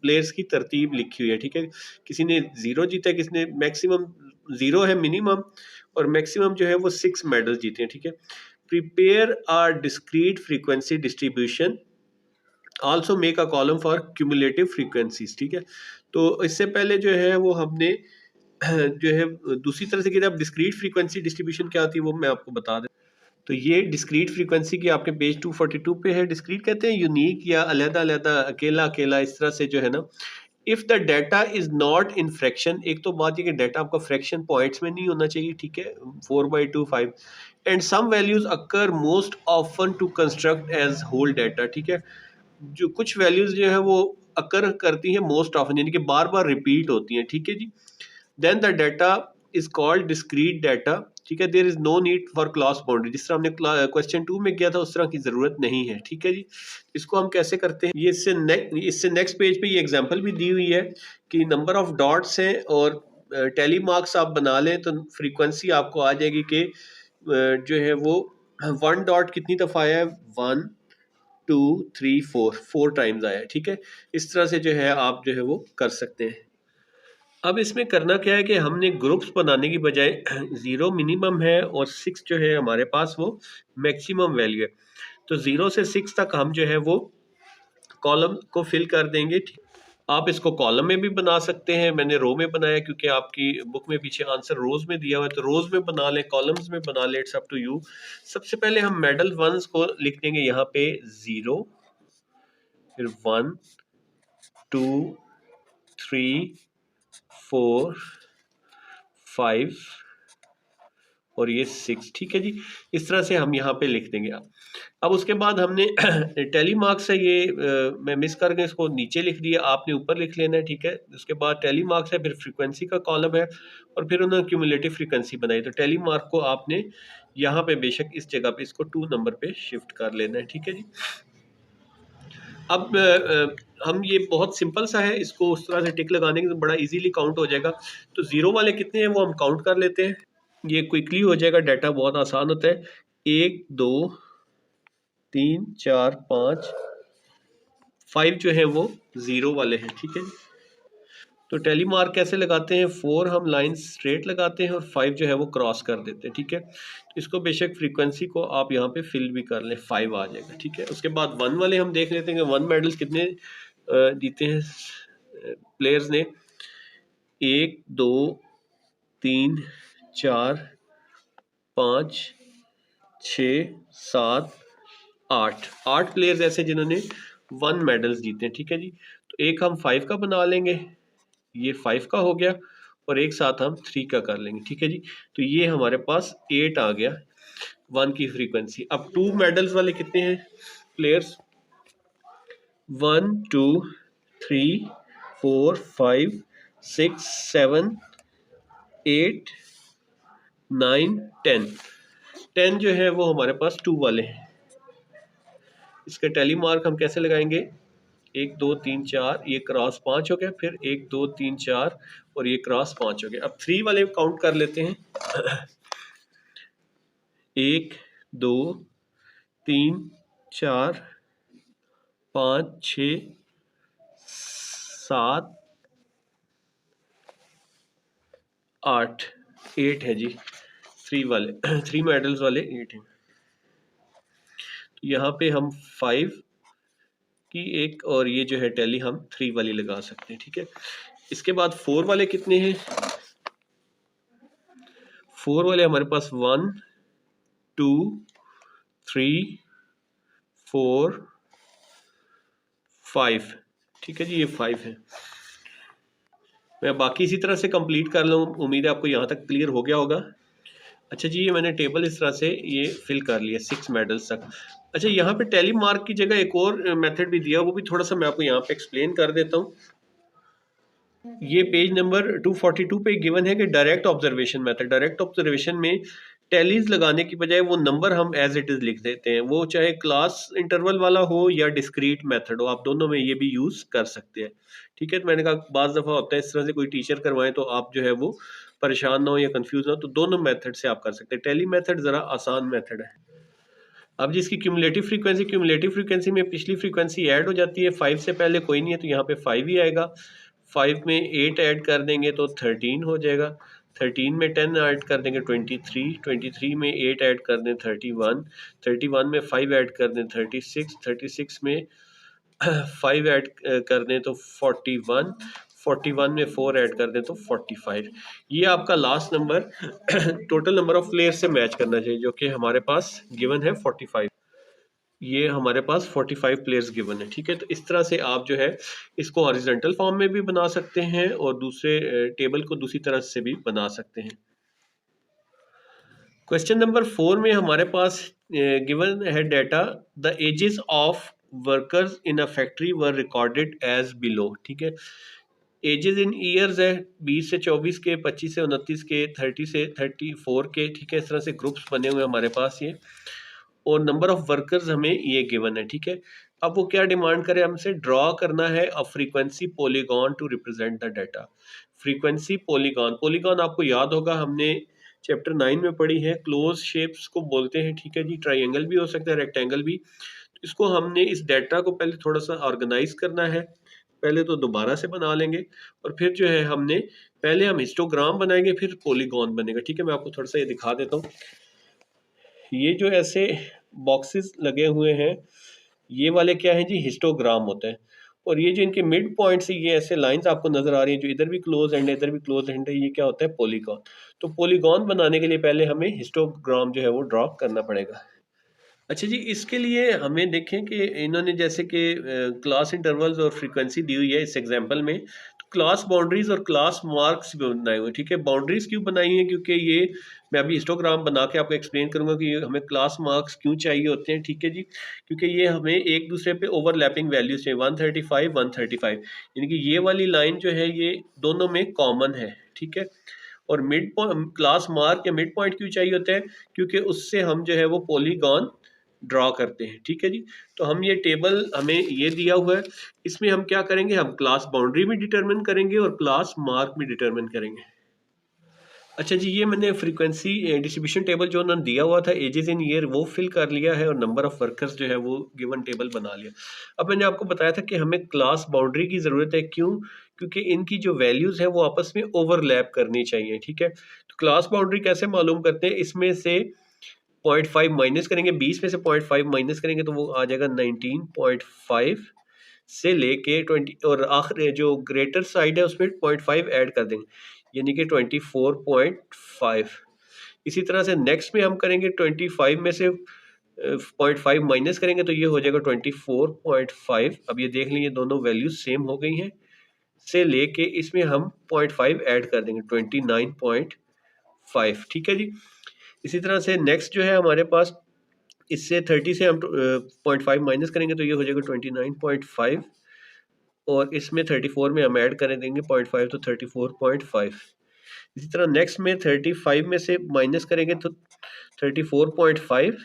प्लेयर्स की तरतीब लिखी हुई है, ठीक है। किसी ने 0 जीता है, किसी ने मैक्सिमम 0 है मिनिमम, और मैक्सिमम जो है वो 6 मेडल जीते हैं, ठीक है। Prepare a discrete frequency distribution, also make a column for cumulative frequencies, ठीक है। तो इससे पहले जो है वो हमने जो है दूसरी तरह से किया, अब डिस्क्रीट फ्रीक्वेंसी डिस्ट्रीब्यूशन क्या होती है वो मैं आपको बता दें। तो ये डिस्क्रीट फ्रीक्वेंसी की आपके पेज 242 पे है। डिस्क्रीट कहते हैं यूनिक या अलग-अलग, अकेला अकेला, इस तरह से जो है ना। If the data is not in fraction, एक तो बात ये कि डाटा आपका फ्रैक्शन पॉइंट्स में नहीं होना चाहिए, ठीक है, 4/2 5, and some values occur most often to construct as whole data, ठीक है। जो कुछ वैल्यूज जो है वो अकर करती हैं मोस्ट ऑफन, यानी कि बार बार रिपीट होती हैं, ठीक है जी। Then the data is called discrete data, ठीक है। There is no need for class boundary, जिस तरह हमने क्वेश्चन 2 में किया था उस तरह की जरूरत नहीं है, ठीक है जी। इसको हम कैसे करते हैं, ये इससे नेक्स्ट पेज पे ये एग्जांपल भी दी हुई है कि नंबर ऑफ डॉट्स हैं और टेली मार्क्स आप बना लें तो फ्रीक्वेंसी आपको आ जाएगी कि जो है वो 1 डॉट कितनी दफ़ा आया है, 1 2 3 4 टाइम्स आया है, ठीक है। इस तरह से जो है आप जो है वो कर सकते हैं। अब इसमें करना क्या है कि हमने ग्रुप्स बनाने की बजाय 0 मिनिमम है और 6 जो है हमारे पास वो मैक्सिमम वैल्यू है, तो 0 से 6 तक हम जो है वो कॉलम को फिल कर देंगे। आप इसको कॉलम में भी बना सकते हैं, मैंने रो में बनाया क्योंकि आपकी बुक में पीछे आंसर रोज में दिया हुआ है, तो रोज में बना लें, कॉलम्स में बना लें, इट्स अप टू यू। सबसे पहले हम मेडल वंस को लिख देंगे यहाँ पे 0, फिर 1 2 3 4 5 और ये 6, ठीक है जी। इस तरह से हम यहाँ पे लिख देंगे। अब उसके बाद हमने टेली मार्क्स है, ये मैं मिस कर गया, इसको नीचे लिख दिया, आपने ऊपर लिख लेना है, ठीक है। उसके बाद टेली मार्क्स है, फिर फ्रीक्वेंसी का कॉलम है और फिर उन्होंने क्यूमुलेटिव फ्रीक्वेंसी बनाई, तो टेली मार्क को आपने यहाँ पे बेशक इस जगह पे इसको 2 नंबर पे शिफ्ट कर लेना है, ठीक है जी। अब हम ये बहुत सिंपल सा है, इसको उस तरह से टिक लगाने के बड़ा इजीली काउंट हो जाएगा। तो 0 वाले कितने हैं वो हम काउंट कर लेते हैं, ये क्विकली हो जाएगा, डाटा बहुत आसान होता है। 1 2 3 4 5 5 जो है वो 0 वाले हैं, ठीक है। तो टेली मार्क कैसे लगाते हैं, 4 हम लाइन स्ट्रेट लगाते हैं और 5 जो है वो क्रॉस कर देते हैं, ठीक है। इसको बेशक फ्रीक्वेंसी को आप यहाँ पे फिल भी कर लें, 5 आ जाएगा, ठीक है। उसके बाद 1 वाले हम देख लेते हैं कि 1 मेडल्स कितने जीते हैं प्लेयर्स ने, 1 2 3 4 5 6 7 8 प्लेयर्स ऐसे जिन्होंने 1 मेडल्स जीते हैं, ठीक है जी। तो एक हम 5 का बना लेंगे, ये 5 का हो गया, और एक साथ हम 3 का कर लेंगे, ठीक है जी। तो ये हमारे पास 8 आ गया 1 की फ्रीक्वेंसी। अब 2 मेडल्स वाले कितने हैं प्लेयर्स, 1 2 3 4 5 6 7 8 9 10 जो है वो हमारे पास 2 वाले हैं। इसके टेली मार्क हम कैसे लगाएंगे, 1 2 3 4, ये क्रॉस 5 हो गया, फिर 1 2 3 4 और ये क्रॉस 5 हो गया। अब 3 वाले काउंट कर लेते हैं 1 2 3 4 5 6 7 8 8 है जी, 3 वाले 3 मेडल्स वाले 8 हैं। तो यहाँ पे हम 5 की एक और ये जो है टेली हम 3 वाली लगा सकते हैं, ठीक है। इसके बाद 4 वाले कितने हैं, 4 वाले हमारे पास 1 2 3 4 5, ठीक है जी, ये 5 है। मैं बाकी इसी तरह से कंप्लीट कर लूँ, उम्मीद है आपको यहाँ तक क्लियर हो गया होगा। अच्छा जी, ये मैंने टेबल इस तरह से ये फिल कर लिया 6 मेडल्स तक। अच्छा, यहाँ पे टेली मार्क की जगह एक और मेथड भी दिया, वो भी थोड़ा सा मैं आपको यहाँ पे एक्सप्लेन कर देता हूँ। ये पेज नंबर 242 पे गिवन है कि direct observation method. Direct observation में टैलीज लगाने की बजाय वो नंबर हम एज इट इज लिख देते हैं, वो चाहे क्लास इंटरवल वाला हो या डिस्क्रीट मेथड हो, आप दोनों में ये भी यूज कर सकते हैं, ठीक है। तो मैंने कहा बाज़ दफ़ा होता है इस तरह से कोई टीचर करवाएं तो आप जो है वो परेशान ना हो या कंफ्यूज ना हो, तो दोनों मेथड से आप कर सकते हैं। टेली मेथड ज़रा आसान मेथड है। अब जिसकी क्यूमुलेटिव फ्रीक्वेंसी में पिछली फ्रीक्वेंसी ऐड हो जाती है, 5 से पहले कोई नहीं है तो यहाँ पे 5 ही आएगा। 5 में 8 ऐड कर देंगे तो 13 हो जाएगा, 13 में 10 ऐड कर देंगे 23, 23 में 8 ऐड कर दें 31, 31 में 5 ऐड कर दें 36, 36 में 5 ऐड कर दें तो 41, 41 में 4 ऐड कर दें तो 45। ये आपका last number total number of players से मैच करना चाहिए, जो कि हमारे पास गिवन है 45। ये हमारे पास 45 प्लेयर्स गिवन है, ठीक है। तो इस तरह से आप जो है इसको हॉरिजॉन्टल फॉर्म में भी बना सकते हैं और दूसरे टेबल को दूसरी तरह से भी बना सकते हैं। क्वेश्चन नंबर 4 में हमारे पास गिवन है data, the ages of workers in a factory were recorded as below, ठीक है। एजेस इन ईयर्स है 20 से 24 के, 25 से 29 के, 30 से 34 के, ठीक है। इस तरह से ग्रुप्स बने हुए हैं हमारे पास ये, और नंबर ऑफ वर्कर्स हमें ये गिवन है, ठीक है। अब वो क्या डिमांड करे हमसे, ड्रॉ करना है a frequency polygon to represent the data. Frequency polygon, polygon आपको याद होगा हमने चैप्टर 9 में पढ़ी है, क्लोज शेप्स को बोलते हैं, ठीक है जी। ट्राइंगल भी हो सकता है, रेक्टेंगल भी। इसको हमने इस डाटा को पहले थोड़ा सा ऑर्गेनाइज करना है, पहले तो दोबारा से बना लेंगे, और फिर जो है हमने पहले हम हिस्टोग्राम बनाएंगे, फिर पॉलीगॉन बनेगा, ठीक है। मैं आपको थोड़ा सा ये दिखा देता हूँ। ये जो ऐसे बॉक्सेस लगे हुए हैं, ये वाले क्या है जी, हिस्टोग्राम होता है। और ये जो इनके मिड पॉइंट से ये ऐसे लाइंस आपको नजर आ रही हैं, जो इधर भी क्लोज एंड है, इधर भी क्लोज एंड है, ये क्या होता है, पॉलीगॉन। तो पॉलीगॉन बनाने के लिए पहले हमें हिस्टोग्राम जो है वो ड्रॉ करना पड़ेगा। अच्छा जी, इसके लिए हमें देखें कि इन्होंने जैसे कि क्लास इंटरवल्स और फ्रीक्वेंसी दी हुई है इस एग्जांपल में, तो क्लास बाउंड्रीज और क्लास मार्क्स भी बनाए हुए हैं, ठीक है। बाउंड्रीज क्यों बनाई हैं, क्योंकि ये मैं अभी हिस्टोग्राम बना के आपको एक्सप्लेन करूंगा कि ये हमें क्लास मार्क्स क्यों चाहिए होते हैं, ठीक है जी। क्योंकि ये हमें एक दूसरे पे ओवरलैपिंग वैल्यूज चाहिए, 135 135, यानी कि ये वाली लाइन जो है ये दोनों में कॉमन है, ठीक है। और मिड पॉइंट, क्लास मार्क या मिड पॉइंट क्यों चाहिए होते हैं, क्योंकि उससे हम जो है वो पॉलीगॉन ड्रॉ करते हैं, ठीक है जी। तो हम ये टेबल हमें ये दिया हुआ है, इसमें हम क्या करेंगे, हम क्लास बाउंड्री भी डिटरमिन करेंगे और क्लास मार्क भी डिटरमिन करेंगे। अच्छा जी, ये मैंने फ्रीक्वेंसी डिस्ट्रीब्यूशन टेबल जो उन्होंने दिया हुआ था एजेस इन ईयर वो फिल कर लिया है, और नंबर ऑफ वर्कर्स जो है वो गिवन टेबल बना लिया। अब मैंने आपको बताया था कि हमें क्लास बाउंड्री की ज़रूरत है, क्यों, क्योंकि इनकी जो वैल्यूज़ है वो आपस में ओवरलैप करनी चाहिए, ठीक है। तो क्लास बाउंड्री कैसे मालूम करते हैं, इसमें से 0.5 माइनस करेंगे, 20 में से 0.5 माइनस करेंगे तो वो आ जाएगा 19.5 से लेके 20, और आखिर जो ग्रेटर साइड है उसमें 0.5 ऐड कर देंगे, यानी कि 24.5। इसी तरह से नेक्स्ट में हम करेंगे 25 में से 0.5 माइनस करेंगे तो ये हो जाएगा 24.5। अब ये देख लीजिए दोनों वैल्यूज सेम हो गई हैं, से लेके इसमें हम 0.5 ऐड कर देंगे 29.5, ठीक है जी। इसी तरह से नेक्स्ट जो है हमारे पास, इससे 30 से हम 0.5 माइनस करेंगे तो ये हो जाएगा 29.5, और इसमें 34 में हम ऐड कर देंगे 0.5 तो 34.5। इसी तरह नेक्स्ट में 35 में से माइनस करेंगे तो 34.5,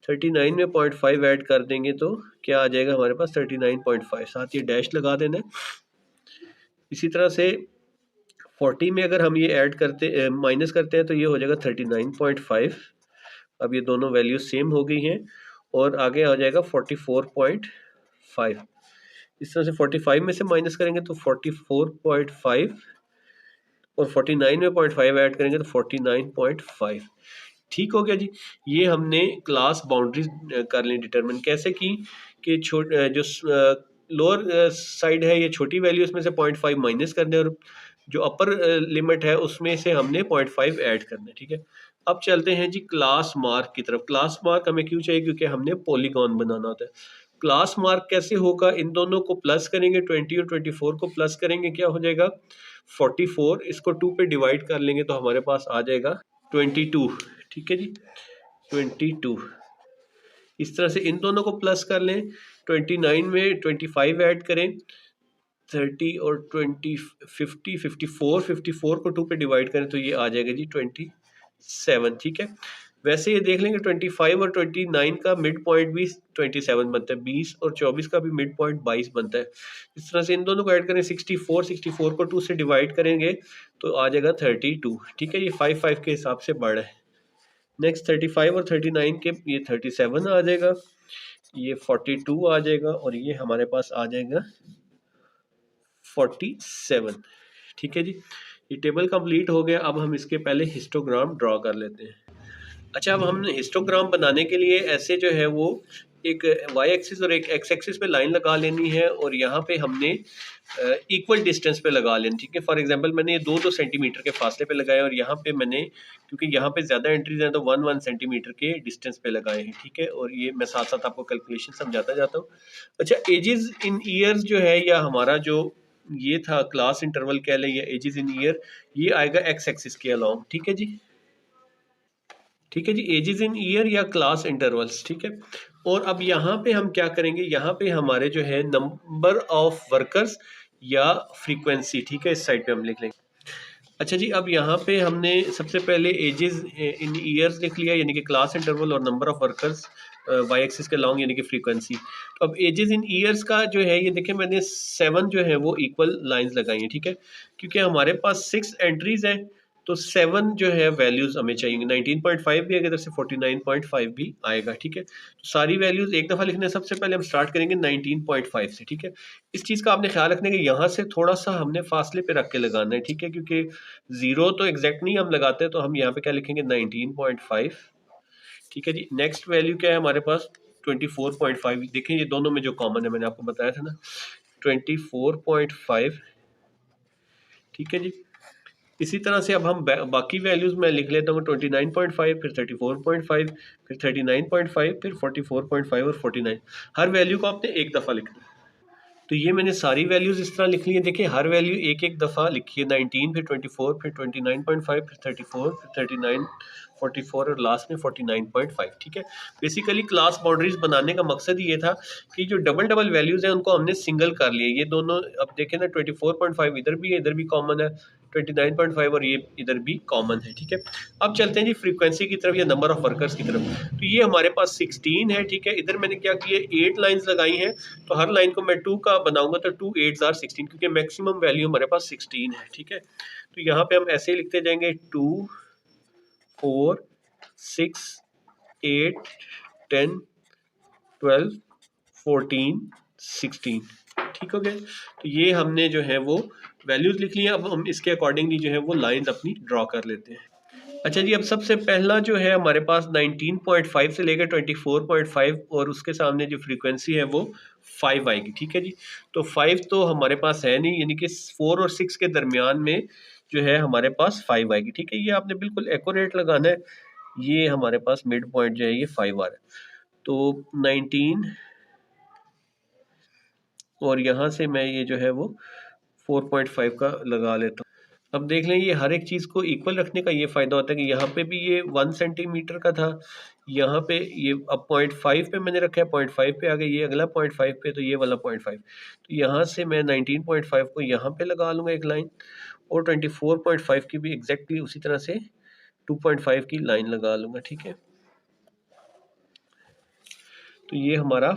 39 में 0.5 ऐड कर देंगे तो क्या आ जाएगा हमारे पास 39.5, साथ ये डैश लगा देना है। इसी तरह से 40 में अगर हम ये ऐड करते माइनस करते हैं तो ये हो जाएगा 39.5। अब ये दोनों वैल्यू सेम हो गई हैं, और आगे आ जाएगा 44.5। इस तरह से 45 में से माइनस करेंगे तो 44.5, और 49 में 0.5 ऐड करेंगे तो 49.5। ठीक हो गया जी। ये हमने क्लास बाउंड्रीज कर ली डिटरमिन, कैसे की कि जो लोअर साइड है ये छोटी वैल्यू, इसमें से 0.5 माइनस करने, और जो अपर लिमिट है उसमें से हमने 0.5 ऐड करना है, ठीक है। अब चलते हैं जी क्लास मार्क की तरफ। क्लास मार्क हमें क्यों चाहिए, क्योंकि हमने पॉलीगॉन बनाना होता है। क्लास मार्क कैसे होगा, इन दोनों को प्लस करेंगे, 20 और 24 को प्लस करेंगे, क्या हो जाएगा 44, इसको 2 पे डिवाइड कर लेंगे तो हमारे पास आ जाएगा 22, ठीक है जी 22। इस तरह से इन दोनों को प्लस कर लें, 29 में 25 ऐड करें, 30 और 20 50 54 को 2 पे डिवाइड करें तो ये आ जाएगा जी 27, ठीक है। वैसे ये देख लेंगे 25 और 29 का मिड पॉइंट भी 27 बनता है, 20 और 24 का भी मिड पॉइंट 22 बनता है। इस तरह से इन दोनों को ऐड करें, 64 को 2 से डिवाइड करेंगे तो आ जाएगा 32, ठीक है। ये 5 के हिसाब से बढ़ है। नेक्स्ट 35 और 39 के ये 37 आ जाएगा, ये 42 आ जाएगा, और ये हमारे पास आ जाएगा 47, ठीक है जी। ये टेबल कंप्लीट हो गया। अब हम इसके पहले हिस्टोग्राम ड्रॉ कर लेते हैं। अच्छा, अब हमने हिस्टोग्राम बनाने के लिए ऐसे जो है वो एक वाई एक्सिस और एक एक्स एक्सिस पे लाइन लगा लेनी है, और यहाँ पे हमने इक्वल डिस्टेंस पे लगा लेनी, ठीक है। फॉर एग्जांपल मैंने ये 2-2 सेंटीमीटर के फासले पे लगाए, और यहाँ पे मैंने, क्योंकि यहाँ पे ज़्यादा एंट्रीज हैं तो 1-1 सेंटीमीटर के डिस्टेंस पे लगाए हैं, ठीक है। और ये मैं साथ साथ आपको कैलकुलेशन समझाता जाता हूँ। अच्छा, एजेस इन ईयर्स जो है, या हमारा जो ये था क्लास इंटरवल कह लें या एजेस इन ईयर, ये आएगा एक्स एक्सिस के अलॉन्ग, ठीक है जी, ठीक है जी। एजेस इन ईयर या क्लास इंटरवल्स, ठीक है। और अब यहाँ पे हम क्या करेंगे, यहाँ पे हमारे जो है नंबर ऑफ वर्कर्स या फ्रीक्वेंसी, ठीक है, इस साइड पे हम लिख लेंगे। अच्छा जी, अब यहाँ पे हमने सबसे पहले एजेस इन ईयर्स लिख लिया, यानी कि क्लास इंटरवल और number of workers y axis के लॉन्ग, यानी कि फ्रीक्वेंसी। तो अब एजेस इन ईयर्स का जो है, ये देखिए मैंने 7 जो है वो इक्वल लाइंस लगाई हैं, ठीक है, क्योंकि हमारे पास 6 एंट्रीज हैं, तो 7 जो है वैल्यूज हमें चाहिए। 19.5 भी आएगा इधर से, 49.5 भी आएगा, ठीक है। तो सारी वैल्यूज एक दफ़ा लिखने, सबसे पहले हम स्टार्ट करेंगे 19.5 से, ठीक है। इस चीज़ का आपने ख्याल रखना है कि यहाँ से थोड़ा सा हमने फासले पे रख के लगाना है, ठीक है, क्योंकि 0 तो एग्जैक्ट नहीं हम लगाते, तो हम यहाँ पे क्या लिखेंगे 19.5, ठीक है जी। नेक्स्ट वैल्यू क्या है हमारे पास 24.5, देखें ये दोनों में जो कॉमन है, मैंने आपको बताया था ना 24.5, ठीक है जी। इसी तरह से अब हम बाकी वैल्यूज मैं लिख लेता हूँ 29.5, फिर 34.5, फिर 39.5, फिर 44.5 और 49। हर वैल्यू को आपने एक दफ़ा लिखना है। तो ये मैंने सारी वैल्यूज इस तरह लिख ली है, देखिए हर वैल्यू एक एक दफ़ा लिखिए। 19, फिर 24, फिर 29.5, फिर 34, फिर 39, 44 और लास्ट में 49.5, ठीक है। बेसिकली क्लास बाउंड्रीज बनाने का मकसद ये था कि जो डबल डबल वैल्यूज हैं उनको हमने सिंगल कर लिए। ये दोनों अब देखें ना, 24.5 इधर भी है, इधर भी कॉमन है, 29.5 और ये इधर भी कॉमन है, ठीक है। अब चलते हैं जी फ्रीक्वेंसी की तरफ या नंबर ऑफ वर्कर्स की तरफ। तो ये हमारे पास 16 है, ठीक है। इधर मैंने क्या किया, 8 लाइंस लगाई हैं, तो हर लाइन को मैं 2 का बनाऊंगा, तो 2 8 आर 16, क्योंकि मैक्सिमम वैल्यू हमारे पास 16 है, ठीक है। तो यहाँ पे हम ऐसे ही लिखते जाएंगे 2 4 6 8 10 12 14 16, ठीक हो गया। तो ये हमने जो है वो वैल्यूज लिख ली हैं। अब हम इसके अकॉर्डिंगली जो है वो लाइंस अपनी ड्रॉ कर लेते हैं। अच्छा जी, अब सबसे पहला जो है हमारे पास 19.5 से लेकर 24.5 और उसके सामने जो फ्रीक्वेंसी है वो 5 आएगी, ठीक है जी। तो 5 तो हमारे पास है नहीं, यानी कि 4 और 6 के दरमियान में जो है हमारे पास 5 आएगी, ठीक है। ये आपने बिल्कुल एक्यूरेट लगाना है। ये हमारे पास मिड पॉइंट जो है ये 5 आ रहा है, तो 19 और यहाँ से मैं ये जो है वो 4.5 का लगा लेता हूँ। अब देख लें, ये हर एक चीज़ को इक्वल रखने का ये फ़ायदा होता है कि यहाँ पे भी ये 1 सेंटीमीटर का था, यहाँ पे ये अब 0.5 पे मैंने रखा है, 0.5 पे आ गया, ये अगला 0.5 पे, तो ये वाला 0.5, तो यहाँ से मैं 19.5 को यहाँ पे लगा लूँगा एक लाइन, और 24.5 की भी एग्जैक्टली उसी तरह से 2.5 की लाइन लगा लूँगा, ठीक है। तो ये हमारा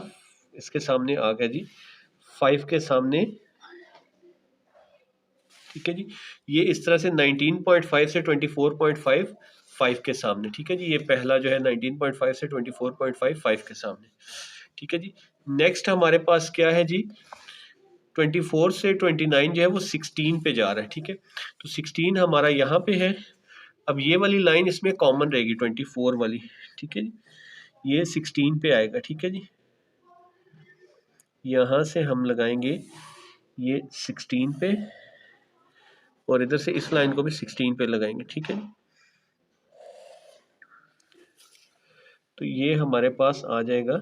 इसके सामने आ गया जी, 5 के सामने, ठीक है जी। ये इस तरह से 19.5 से 24.5 5 के सामने, ठीक है जी। ये पहला जो है 19.5 से 24.5 5 के सामने, ठीक है जी। नेक्स्ट हमारे पास क्या है जी, 24 से 29 जो है वो 16 पे जा रहा है, ठीक है। तो 16 हमारा यहाँ पे है। अब ये वाली लाइन इसमें कॉमन रहेगी 24 वाली, ठीक है जी। ये 16 पे आएगा, ठीक है जी। यहाँ से हम लगाएंगे ये 16 पे, और इधर से इस लाइन को भी 16 पे लगाएंगे, ठीक है। तो ये हमारे पास आ जाएगा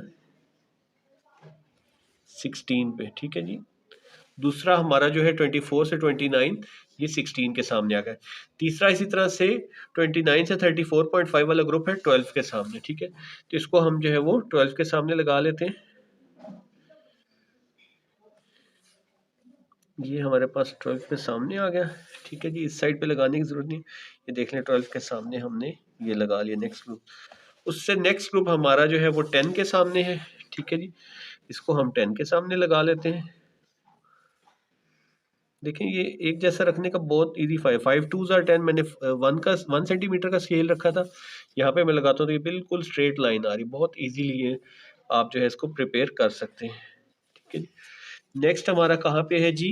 16 पे, ठीक है जी। दूसरा हमारा जो है 24 से 29, ये 16 के सामने आ गया। तीसरा इसी तरह से 29 से 34.5 वाला ग्रुप है 12 के सामने, ठीक है। तो इसको हम जो है वो 12 के सामने लगा लेते हैं। ये हमारे पास 12 के सामने आ गया, ठीक है जी। इस साइड पे लगाने की जरूरत नहीं, ये देख लें 12 के सामने हमने ये लगा लिया। नेक्स्ट ग्रुप, उससे नेक्स्ट ग्रुप हमारा जो है वो 10 के सामने है, ठीक है जी। इसको हम 10 के सामने लगा लेते हैं। देखें ये एक जैसा रखने का बहुत इजी 5 2 आर 10, मैंने 1 सेंटीमीटर का स्केल रखा था, यहाँ पे मैं लगाता हूँ तो ये बिल्कुल स्ट्रेट लाइन आ रही, बहुत इजीली ये आप जो है इसको प्रिपेयर कर सकते हैं, ठीक है। नेक्स्ट हमारा कहाँ पे है जी,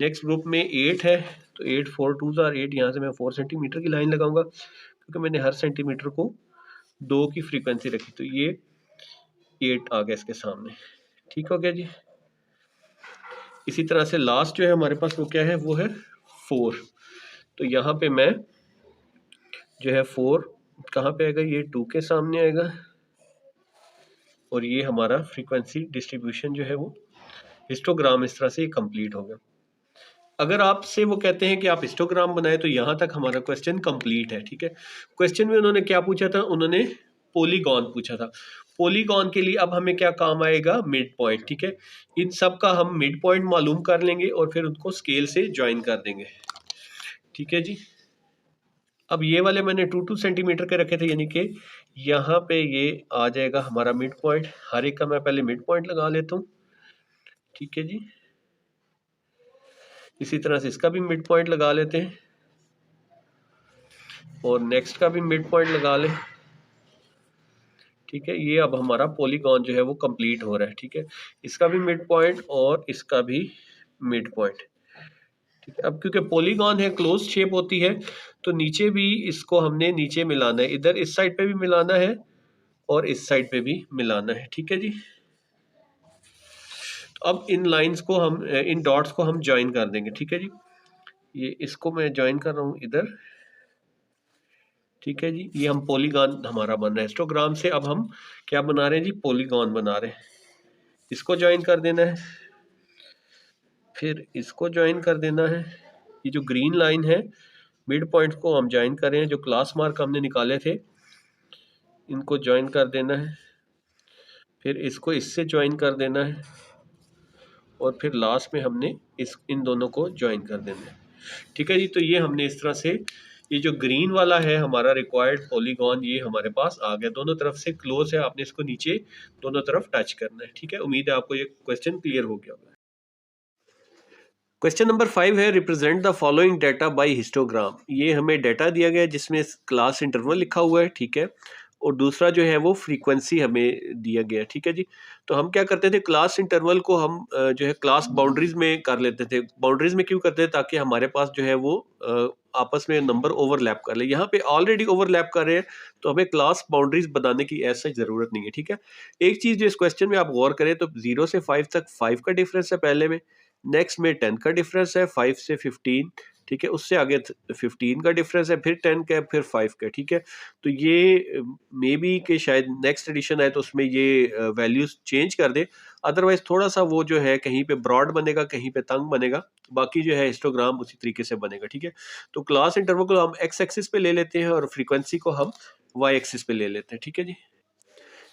नेक्स्ट ग्रुप में 8 है, तो 8 4 2 आर 8, यहाँ से मैं 4 सेंटीमीटर की लाइन लगाऊंगा, क्योंकि मैंने हर सेंटीमीटर को 2 की फ्रीक्वेंसी रखी, तो ये 8 आ गया इसके सामने, ठीक हो गया जी। इसी तरह से लास्ट जो है हमारे पास वो क्या है, वो है 4, तो यहाँ पे मैं जो है 4 कहाँ पे आएगा, ये 2 के सामने आएगा, और ये हमारा फ्रीक्वेंसी डिस्ट्रीब्यूशन जो है वो हिस्टोग्राम इस तरह से कंप्लीट होगा। अगर आपसे वो कहते हैं कि आप हिस्टोग्राम बनाए, तो यहाँ तक हमारा क्वेश्चन कंप्लीट है, ठीक है। क्वेश्चन में उन्होंने क्या पूछा था, उन्होंने पॉलीगॉन पूछा था। पॉलीगॉन के लिए अब हमें क्या काम आएगा, मिड पॉइंट, ठीक है। इन सब का हम मिड पॉइंट मालूम कर लेंगे और फिर उनको स्केल से ज्वाइन कर देंगे, ठीक है जी। अब ये वाले मैंने 2 सेंटीमीटर के रखे थे, यानी कि यहाँ पे ये आ जाएगा हमारा मिड पॉइंट। हर एक का मैं पहले मिड पॉइंट लगा लेता हूँ, ठीक है जी। इसी तरह से इसका भी मिड पॉइंट लगा लेते हैं और नेक्स्ट का भी मिड पॉइंट लगा लें, ठीक है। ये अब हमारा पॉलीगॉन जो है वो कंप्लीट हो रहा है, ठीक है। इसका भी मिड पॉइंट और इसका भी मिड पॉइंट, ठीक है। अब क्योंकि पॉलीगॉन है, क्लोज शेप होती है, तो नीचे भी इसको हमने नीचे मिलाना है, इधर इस साइड पे भी मिलाना है और इस साइड पे भी मिलाना है, ठीक है जी। तो अब इन लाइंस को हम, इन डॉट्स को हम ज्वाइन कर देंगे, ठीक है जी। ये इसको मैं ज्वाइन कर रहा हूँ इधर, ठीक है जी। ये हम पॉलीगॉन हमारा बन रहा है हिस्टोग्राम से। अब हम क्या बना रहे हैं जी, पॉलीगॉन बना रहे हैं। इसको ज्वाइन कर देना है, फिर इसको ज्वाइन कर देना है। ये जो ग्रीन लाइन है, मिड पॉइंट को हम ज्वाइन कर रहे हैं, जो क्लास मार्क हमने निकाले थे इनको ज्वाइन कर देना है, फिर इसको इससे ज्वाइन कर देना है और फिर लास्ट में हमने इन दोनों को ज्वाइन कर देना है, ठीक है जी। तो ये हमने इस तरह से, ये जो ग्रीन वाला है हमारा रिक्वायर्ड पॉलीगॉन, ये हमारे पास आ गया। दोनों तरफ से क्लोज है, आपने इसको नीचे दोनों तरफ टच करना है, ठीक है। उम्मीद है आपको ये क्वेश्चन क्लियर हो गया होगा। क्वेश्चन नंबर 5 है, represent the following data by histogram. ये हमें डाटा दिया गया है जिसमें क्लास इंटरवल लिखा हुआ है, ठीक है, और दूसरा जो है वो फ्रीक्वेंसी हमें दिया गया है, ठीक है जी। तो हम क्या करते थे, क्लास इंटरवल को हम जो है क्लास बाउंड्रीज में कर लेते थे। बाउंड्रीज में क्यों करते थे, ताकि हमारे पास जो है वो आपस में नंबर ओवरलैप कर ले। यहाँ पे ऑलरेडी ओवरलैप कर रहे हैं, तो हमें क्लास बाउंड्रीज बनाने की ऐसा जरूरत नहीं है, ठीक है। एक चीज जो इस क्वेश्चन में आप गौर करें, तो 0 से 5 तक 5 का डिफरेंस है पहले में, नेक्स्ट में 10 का डिफरेंस है, 5 से 15, ठीक है। उससे आगे 15 का डिफरेंस है, फिर 10 का, फिर 5 का, ठीक है। तो ये मे बी कि शायद नेक्स्ट एडिशन आए तो उसमें ये वैल्यूज चेंज कर दे। अदरवाइज थोड़ा सा वो जो है कहीं पे ब्रॉड बनेगा, कहीं पे तंग बनेगा, बाकी जो है हिस्टोग्राम उसी तरीके से बनेगा, ठीक है। तो क्लास इंटरवल को हम एक्स एक्सिस पे ले लेते हैं और फ्रीक्वेंसी को हम वाई एक्सिस पे ले लेते हैं, ठीक है जी।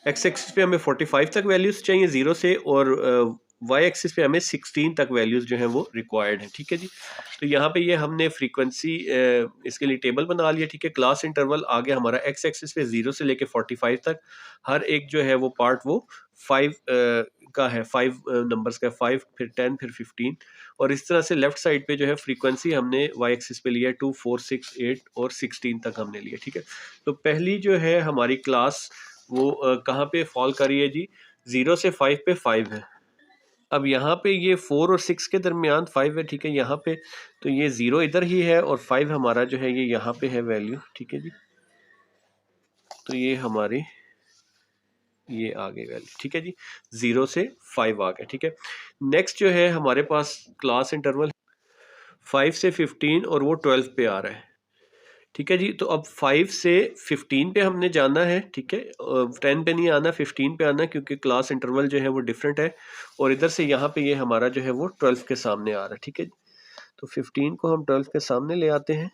एक्स एक्सिस पे हमें 45 तक वैल्यूज चाहिए 0 से, और वाई एक्सिस पे हमें 16 तक वैल्यूज जो है वो रिक्वायर्ड है, ठीक है जी। तो यहाँ पे ये हमने फ्रीक्वेंसी इसके लिए टेबल बना लिया, ठीक है। क्लास इंटरवल आ गया हमारा एक्स एक्सिस पे 0 से लेके 45 तक, हर एक जो है वो पार्ट वो 5 का है, 5 नंबर्स का, 5 फिर 10 फिर 15, और इस तरह से लेफ्ट साइड पे जो है फ्रीक्वेंसी हमने वाई एक्सिस पे लिया 2, 4, 6, 8 और 16 तक हमने लिया, ठीक है। तो पहली जो है हमारी क्लास वो कहाँ पे फॉल करी है जी, 0 से 5 पे 5 है। अब यहाँ पे ये 4 और 6 के दरमियान 5 है, ठीक है, यहाँ पे। तो ये 0 इधर ही है और 5 हमारा जो है ये यहाँ पे है वैल्यू, ठीक है जी। तो ये हमारी ये आ गई वैल्यू, ठीक है जी। 0 से 5 आ गया, ठीक है। नेक्स्ट जो है हमारे पास क्लास इंटरवल 5 से 15 और वो 12 पे आ रहा है, ठीक है जी। तो अब 5 से 15 पे हमने जाना है, ठीक है। 10 पे नहीं आना, 15 पे आना, क्योंकि क्लास इंटरवल जो है वो डिफरेंट है, और इधर से यहाँ पे ये हमारा जो है वो 12 के सामने आ रहा है, ठीक है। तो 15 को हम 12 के सामने ले आते हैं,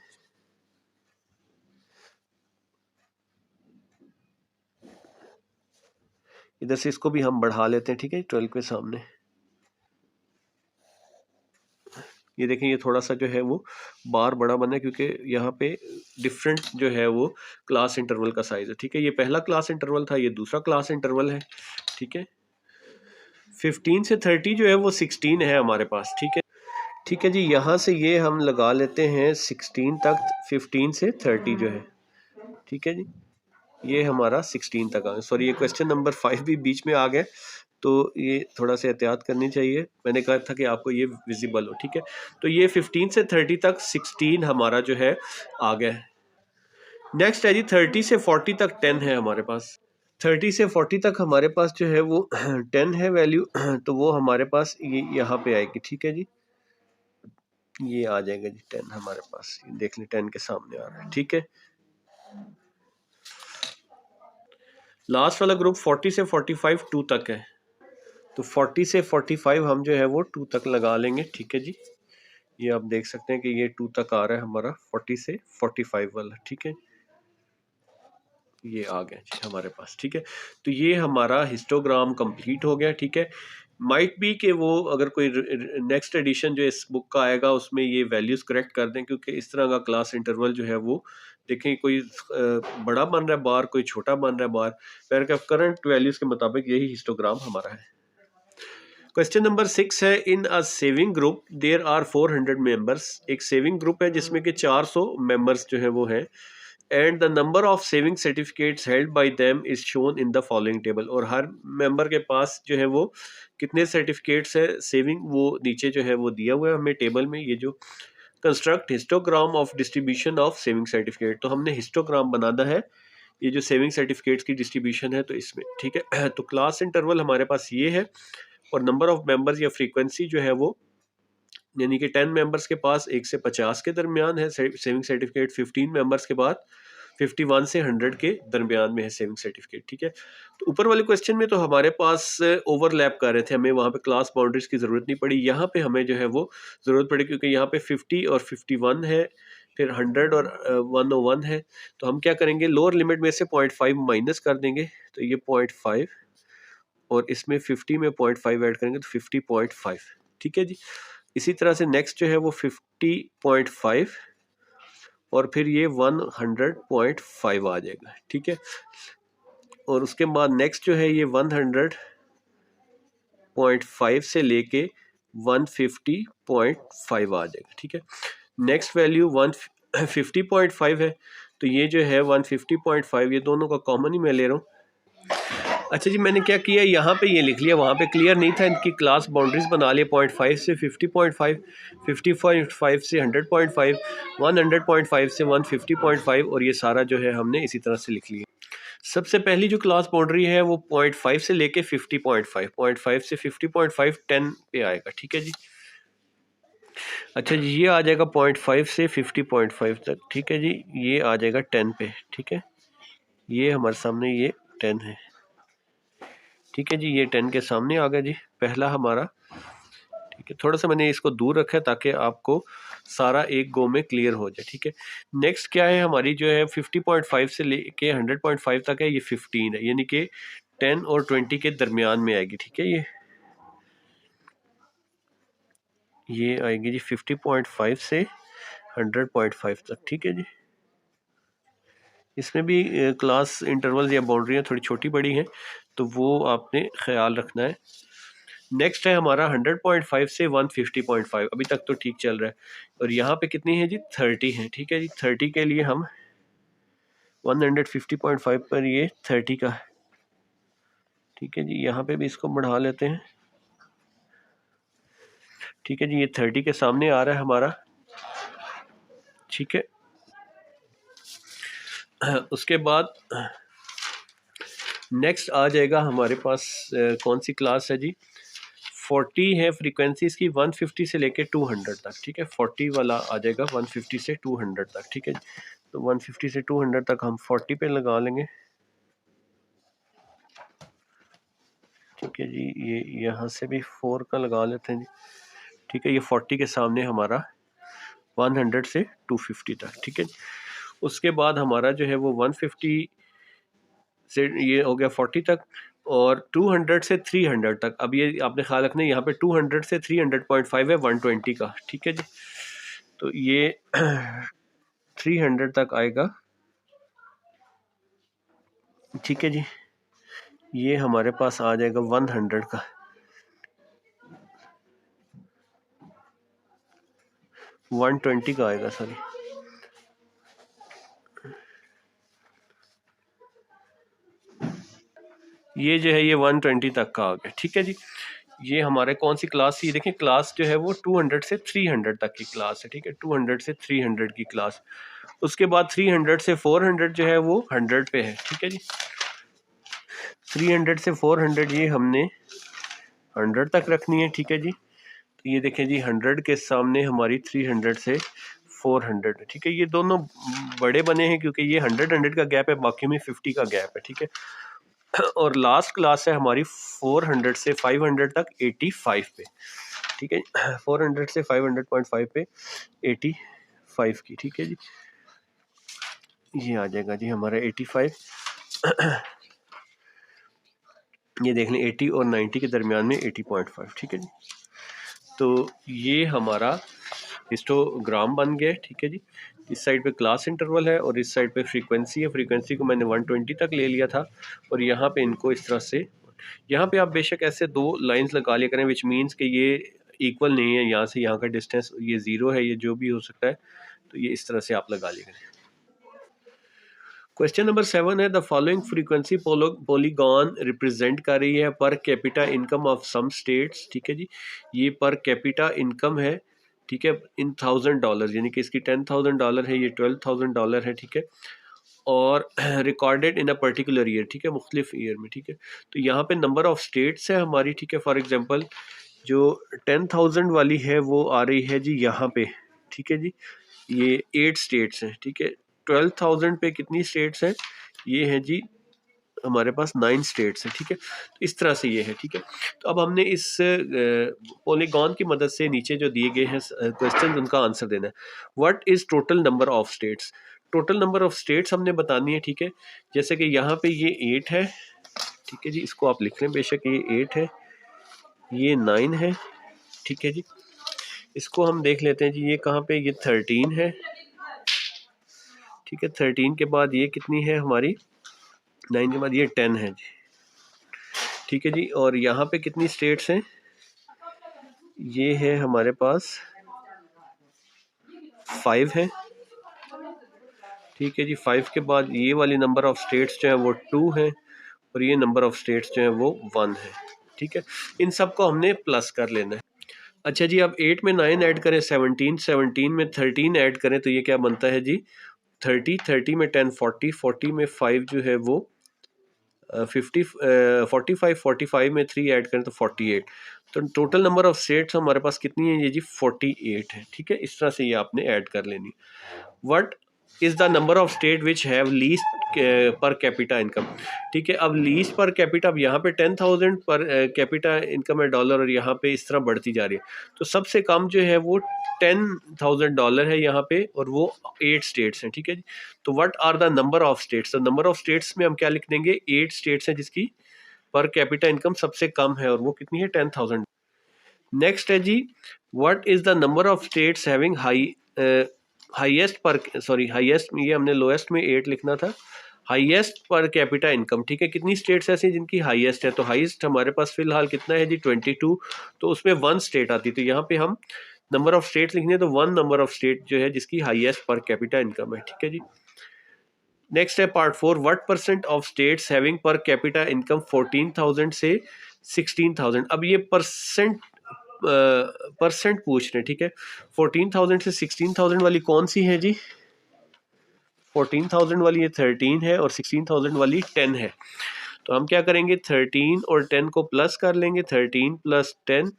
इधर से इसको भी हम बढ़ा लेते हैं, ठीक है, 12 के सामने। ये देखें, ये थोड़ा सा जो है वो बार बड़ा बना है, क्योंकि यहाँ पे डिफरेंट जो है वो क्लास इंटरवल का साइज है, ठीक है। ये पहला क्लास इंटरवल था, ये दूसरा क्लास इंटरवल है, ठीक है। 15 से 30 जो है वो 16 है हमारे पास, ठीक है। ठीक है जी, यहाँ से ये हम लगा लेते हैं 16 तक, 15 से 30 जो है, ठीक है जी। ये हमारा 16 तक आ गया। सॉरी, ये क्वेश्चन नंबर 5 भी बीच में आ गया, तो ये थोड़ा सा एहतियात करनी चाहिए। मैंने कहा था कि आपको ये विजिबल हो, ठीक है। तो ये 15 से 30 तक 16 हमारा जो है आ गया है। नेक्स्ट है जी 30 से 40 तक 10 है हमारे पास। 30 से 40 तक हमारे पास जो है वो 10 है वैल्यू, तो वो हमारे पास ये यहाँ पे आएगी, ठीक है जी। ये आ जाएगा जी 10 हमारे पास, देख लें 10 के सामने आ रहा है, ठीक है। लास्ट वाला ग्रुप 40 से 45 2 तक है, तो 40 से 45 हम जो है वो 2 तक लगा लेंगे, ठीक है जी। ये आप देख सकते हैं कि ये 2 तक आ रहा है हमारा 40 से 45 वाला, ठीक है। ये आ गया जी हमारे पास, ठीक है। तो ये हमारा हिस्टोग्राम कंप्लीट हो गया, ठीक है। माइट बी कि वो अगर कोई नेक्स्ट एडिशन जो इस बुक का आएगा उसमें ये वैल्यूज़ करेक्ट कर दें, क्योंकि इस तरह का क्लास इंटरवल जो है वो देखें, कोई बड़ा बन रहा है बार, कोई छोटा बन रहा है बार, पैर का करंट वैल्यूज़ के मुताबिक यही हिस्टोग्राम हमारा है। क्वेश्चन नंबर 6 है, in a saving group there are 400 members. एक सेविंग ग्रुप है जिसमें कि 400 मेंबर्स जो है वो हैं, and the number of saving certificates held by them is shown in the following table. और हर मेंबर के पास जो है वो कितने सर्टिफिकेट्स है सेविंग, वो नीचे जो है वो दिया हुआ है हमें टेबल में। ये जो construct histogram of distribution of saving certificate, तो हमने हिस्टोग्राम बनाना है ये जो सेविंग सर्टिफिकेट्स की डिस्ट्रीब्यूशन है तो इसमें, ठीक है। तो क्लास इंटरवल हमारे पास ये है, और नंबर ऑफ मेंबर्स या फ्रीक्वेंसी जो है वो, यानी कि 10 मेंबर्स के पास 1 से 50 के दरमियान है सेविंग सर्टिफिकेट, 15 मेंबर्स के बाद 51 से 100 के दरमियान में है सेविंग सर्टिफिकेट, ठीक है। तो ऊपर वाले क्वेश्चन में तो हमारे पास ओवरलैप कर रहे थे, हमें वहाँ पे क्लास बाउंड्रीज की ज़रूरत नहीं पड़ी, यहाँ पे हमें जो है वो ज़रूरत पड़ी, क्योंकि यहाँ पे 50 और 51 है, फिर 100 और 101 है। तो हम क्या करेंगे, लोअर लिमिट में से 0.5 माइनस कर देंगे, तो ये 0.5, और इसमें 50 में 0.5 ऐड करेंगे तो 50.5, ठीक है जी। इसी तरह से नेक्स्ट जो है वो 50.5, और फिर ये 100.5 आ जाएगा, ठीक है। और उसके बाद नेक्स्ट जो है ये 100.5 से लेके 150.5 आ जाएगा, ठीक है। नेक्स्ट वैल्यू 150.5 है, तो ये जो है 150.5, ये दोनों का कॉमन ही मैं ले रहा हूँ। अच्छा जी, मैंने क्या किया, यहाँ पे ये लिख लिया, वहाँ पे क्लियर नहीं था, इनकी क्लास बाउंड्रीज बना लिए, 0.5 से 50.5, 50.5 से 100.5, 100.5 से 150.5, और ये सारा जो है हमने इसी तरह से लिख लिया। सबसे पहली जो क्लास बाउंड्री है वो 0.5 से लेके 50.5, 0.5 से 50.5 10 पे आएगा, ठीक है जी। अच्छा जी, ये आ जाएगा 0.5 से 50.5 तक, ठीक है जी, ये आ जाएगा 10 पे, ठीक है। ये हमारे सामने ये 10 है, ठीक है जी, ये 10 के सामने आ गया जी पहला हमारा, ठीक है। थोड़ा सा मैंने इसको दूर रखा है ताकि आपको सारा एक गो में क्लियर हो जाए, ठीक है। नेक्स्ट क्या है हमारी जो है 50.5 से लेके 100.5 तक है, ये 15 है, यानी कि 10 और 20 के दरमियान में आएगी, ठीक है। ये आएगी जी 50.5 से 100.5 तक, ठीक है जी। इसमें भी क्लास इंटरवल या बाउंड्रियाँ थोड़ी छोटी बड़ी हैं, तो वो आपने ख्याल रखना है। नेक्स्ट है हमारा 100.5 से 150.5, अभी तक तो ठीक चल रहा है। और यहाँ पे कितनी है जी, 30 है, ठीक है जी। 30 के लिए हम 150.5 पर ये 30 का, ठीक है जी। यहाँ पे भी इसको बढ़ा लेते हैं, ठीक है जी, ये 30 के सामने आ रहा है हमारा, ठीक है। उसके बाद नेक्स्ट आ जाएगा हमारे पास कौन सी क्लास है जी, 40 है फ्रीक्वेंसी इसकी, 150 से लेके 200 तक, ठीक है। 40 वाला आ जाएगा 150 से 200 तक, ठीक है। तो 150 से 200 तक हम 40 पे लगा लेंगे, ठीक है जी। ये यहाँ से भी 4 का लगा लेते हैं जी, ठीक है। ये 40 के सामने हमारा 100 से 250 तक, ठीक है। उसके बाद हमारा जो है वो 150 से ये हो गया 40 तक, और 200 से 300 तक। अब ये आपने ख्याल रखना है, यहाँ पे 200 से 300.5 है 120 का, ठीक है जी। तो ये 300 तक आएगा, ठीक है जी। ये हमारे पास आ जाएगा 100 का, 120 का आएगा, सॉरी। ये जो है ये 120 तक का आ गया, ठीक है जी। ये हमारे कौन सी क्लास थी, देखें क्लास जो है वो 200 से 300 तक की क्लास है, ठीक है। 200 से 300 की क्लास। उसके बाद 300 से 400 जो है वो 100 पे है, ठीक है जी। 300 से 400 ये हमने 100 तक रखनी है, ठीक है जी। तो ये देखें जी 100 के सामने हमारी 300 से 400 है, ठीक है। ये दोनों बड़े बने हैं क्योंकि ये 100 का गैप है, बाकी में 50 का गैप है, ठीक है। और लास्ट क्लास है हमारी 400 से 500 तक 85 पे, ठीक है। 400 से 500.5 पे 85 की, ठीक है जी। ये आ जाएगा जी हमारा 85। ये देख लें 80 और 90 के दरमियान में 80.5, ठीक है जी। तो ये हमारा हिस्टोग्राम बन गया, ठीक है जी। इस साइड पे क्लास इंटरवल है और इस साइड पे फ्रीक्वेंसी है। फ्रीक्वेंसी को मैंने 120 तक ले लिया था और यहाँ पे इनको इस तरह से, यहाँ पे आप बेशक ऐसे दो लाइंस लगा लिया करें, विच मीन्स कि ये इक्वल नहीं है, यहाँ से यहाँ का डिस्टेंस ये 0 है, ये जो भी हो सकता है, तो ये इस तरह से आप लगा लिया करें। क्वेश्चन नंबर 7 है, the following frequency polygon represent कर रही है per capita income of some states, ठीक है जी। ये पर कैपिटा इनकम है, ठीक है, इन $1000, यानी कि इसकी $10,000 है, ये $12,000 है, ठीक है, और recorded in a particular year, ठीक है, मुख्तलिफ ईयर में, ठीक है। तो यहाँ पे नंबर ऑफ स्टेट्स है हमारी, ठीक है। फॉर एग्जांपल जो 10,000 वाली है वो आ रही है जी यहाँ पे, ठीक है जी, ये 8 स्टेट्स हैं, ठीक है। 12,000 पे कितनी स्टेट्स हैं, ये है जी हमारे पास 9 स्टेट्स हैं, ठीक है। तो इस तरह से ये है, ठीक है। तो अब हमने इस पॉलीगॉन की मदद से नीचे जो दिए गए हैं क्वेश्चन, उनका आंसर देना है। What is total number of states, total number of states हमने बतानी है, ठीक है। जैसे कि यहाँ पे ये 8 है, ठीक है जी, इसको आप लिख लें, बेशक ये 8 है, ये 9 है, ठीक है जी। इसको हम देख लेते हैं जी, ये कहाँ पे, ये 13 है, ठीक है। 13 के बाद ये कितनी है हमारी, 9 के बाद ये 10 है जी, ठीक है जी। और यहाँ पे कितनी स्टेट्स हैं, ये है हमारे पास 5 है, ठीक है जी। 5 के बाद ये वाली नंबर ऑफ स्टेट्स जो है वो 2 है और ये नंबर ऑफ स्टेट्स जो है वो 1 है, ठीक है। इन सब को हमने प्लस कर लेना है। अच्छा जी, अब 8 में 9 ऐड करें 17, 17 में 13 ऐड करें तो ये क्या बनता है जी 30, 30 में 10 40, 40 में 5 जो है वो 50, 45, 45 में 3 ऐड करें तो 48। तो टोटल नंबर ऑफ स्टेट्स हमारे पास कितनी है, ये जी 48 है, ठीक है। इस तरह से ये आपने ऐड कर लेनी। What is the number of state which have least पर कैपिटा इनकम, ठीक है। अब लीस्ट पर कैपिटा, अब यहाँ पे 10,000 पर कैपिटा इनकम है डॉलर और यहाँ पे इस तरह बढ़ती जा रही है। तो सबसे कम जो है वो $10,000 है यहाँ पे और वो 8 स्टेट्स हैं, ठीक है जी। तो what are the number of states, तो नंबर ऑफ स्टेट्स में हम क्या लिख देंगे, 8 स्टेट्स हैं जिसकी पर कैपिटा इनकम सबसे कम है और वो कितनी है 10,000। नेक्स्ट है जी, what is the number of states having highest पर, सॉरी हाईएस्ट, ये हमने लोएस्ट में 8 लिखना था, हाईएस्ट पर कैपिटा इनकम, ठीक है। कितनी स्टेट्स ऐसी जिनकी हाईएस्ट है, तो हाईएस्ट हमारे पास फिलहाल कितना है जी 22, तो उसमें 1 स्टेट आती, तो यहाँ पे हम नंबर ऑफ स्टेट्स लिखने तो 1 नंबर ऑफ स्टेट जो है जिसकी हाईएस्ट पर कैपिटा इनकम है, ठीक है जी। नेक्स्ट है part 4, what percent of states having पर कैपिटा इनकम 14,000 से 16,000। अब ये परसेंट पूछ रहे हैं, ठीक है। 14,000 से 16,000 वाली कौन सी है जी, 14,000 वाली ये 13 है और 16,000 वाली 10 है। तो हम क्या करेंगे, 13 और 10 को प्लस कर लेंगे, 13 प्लस 10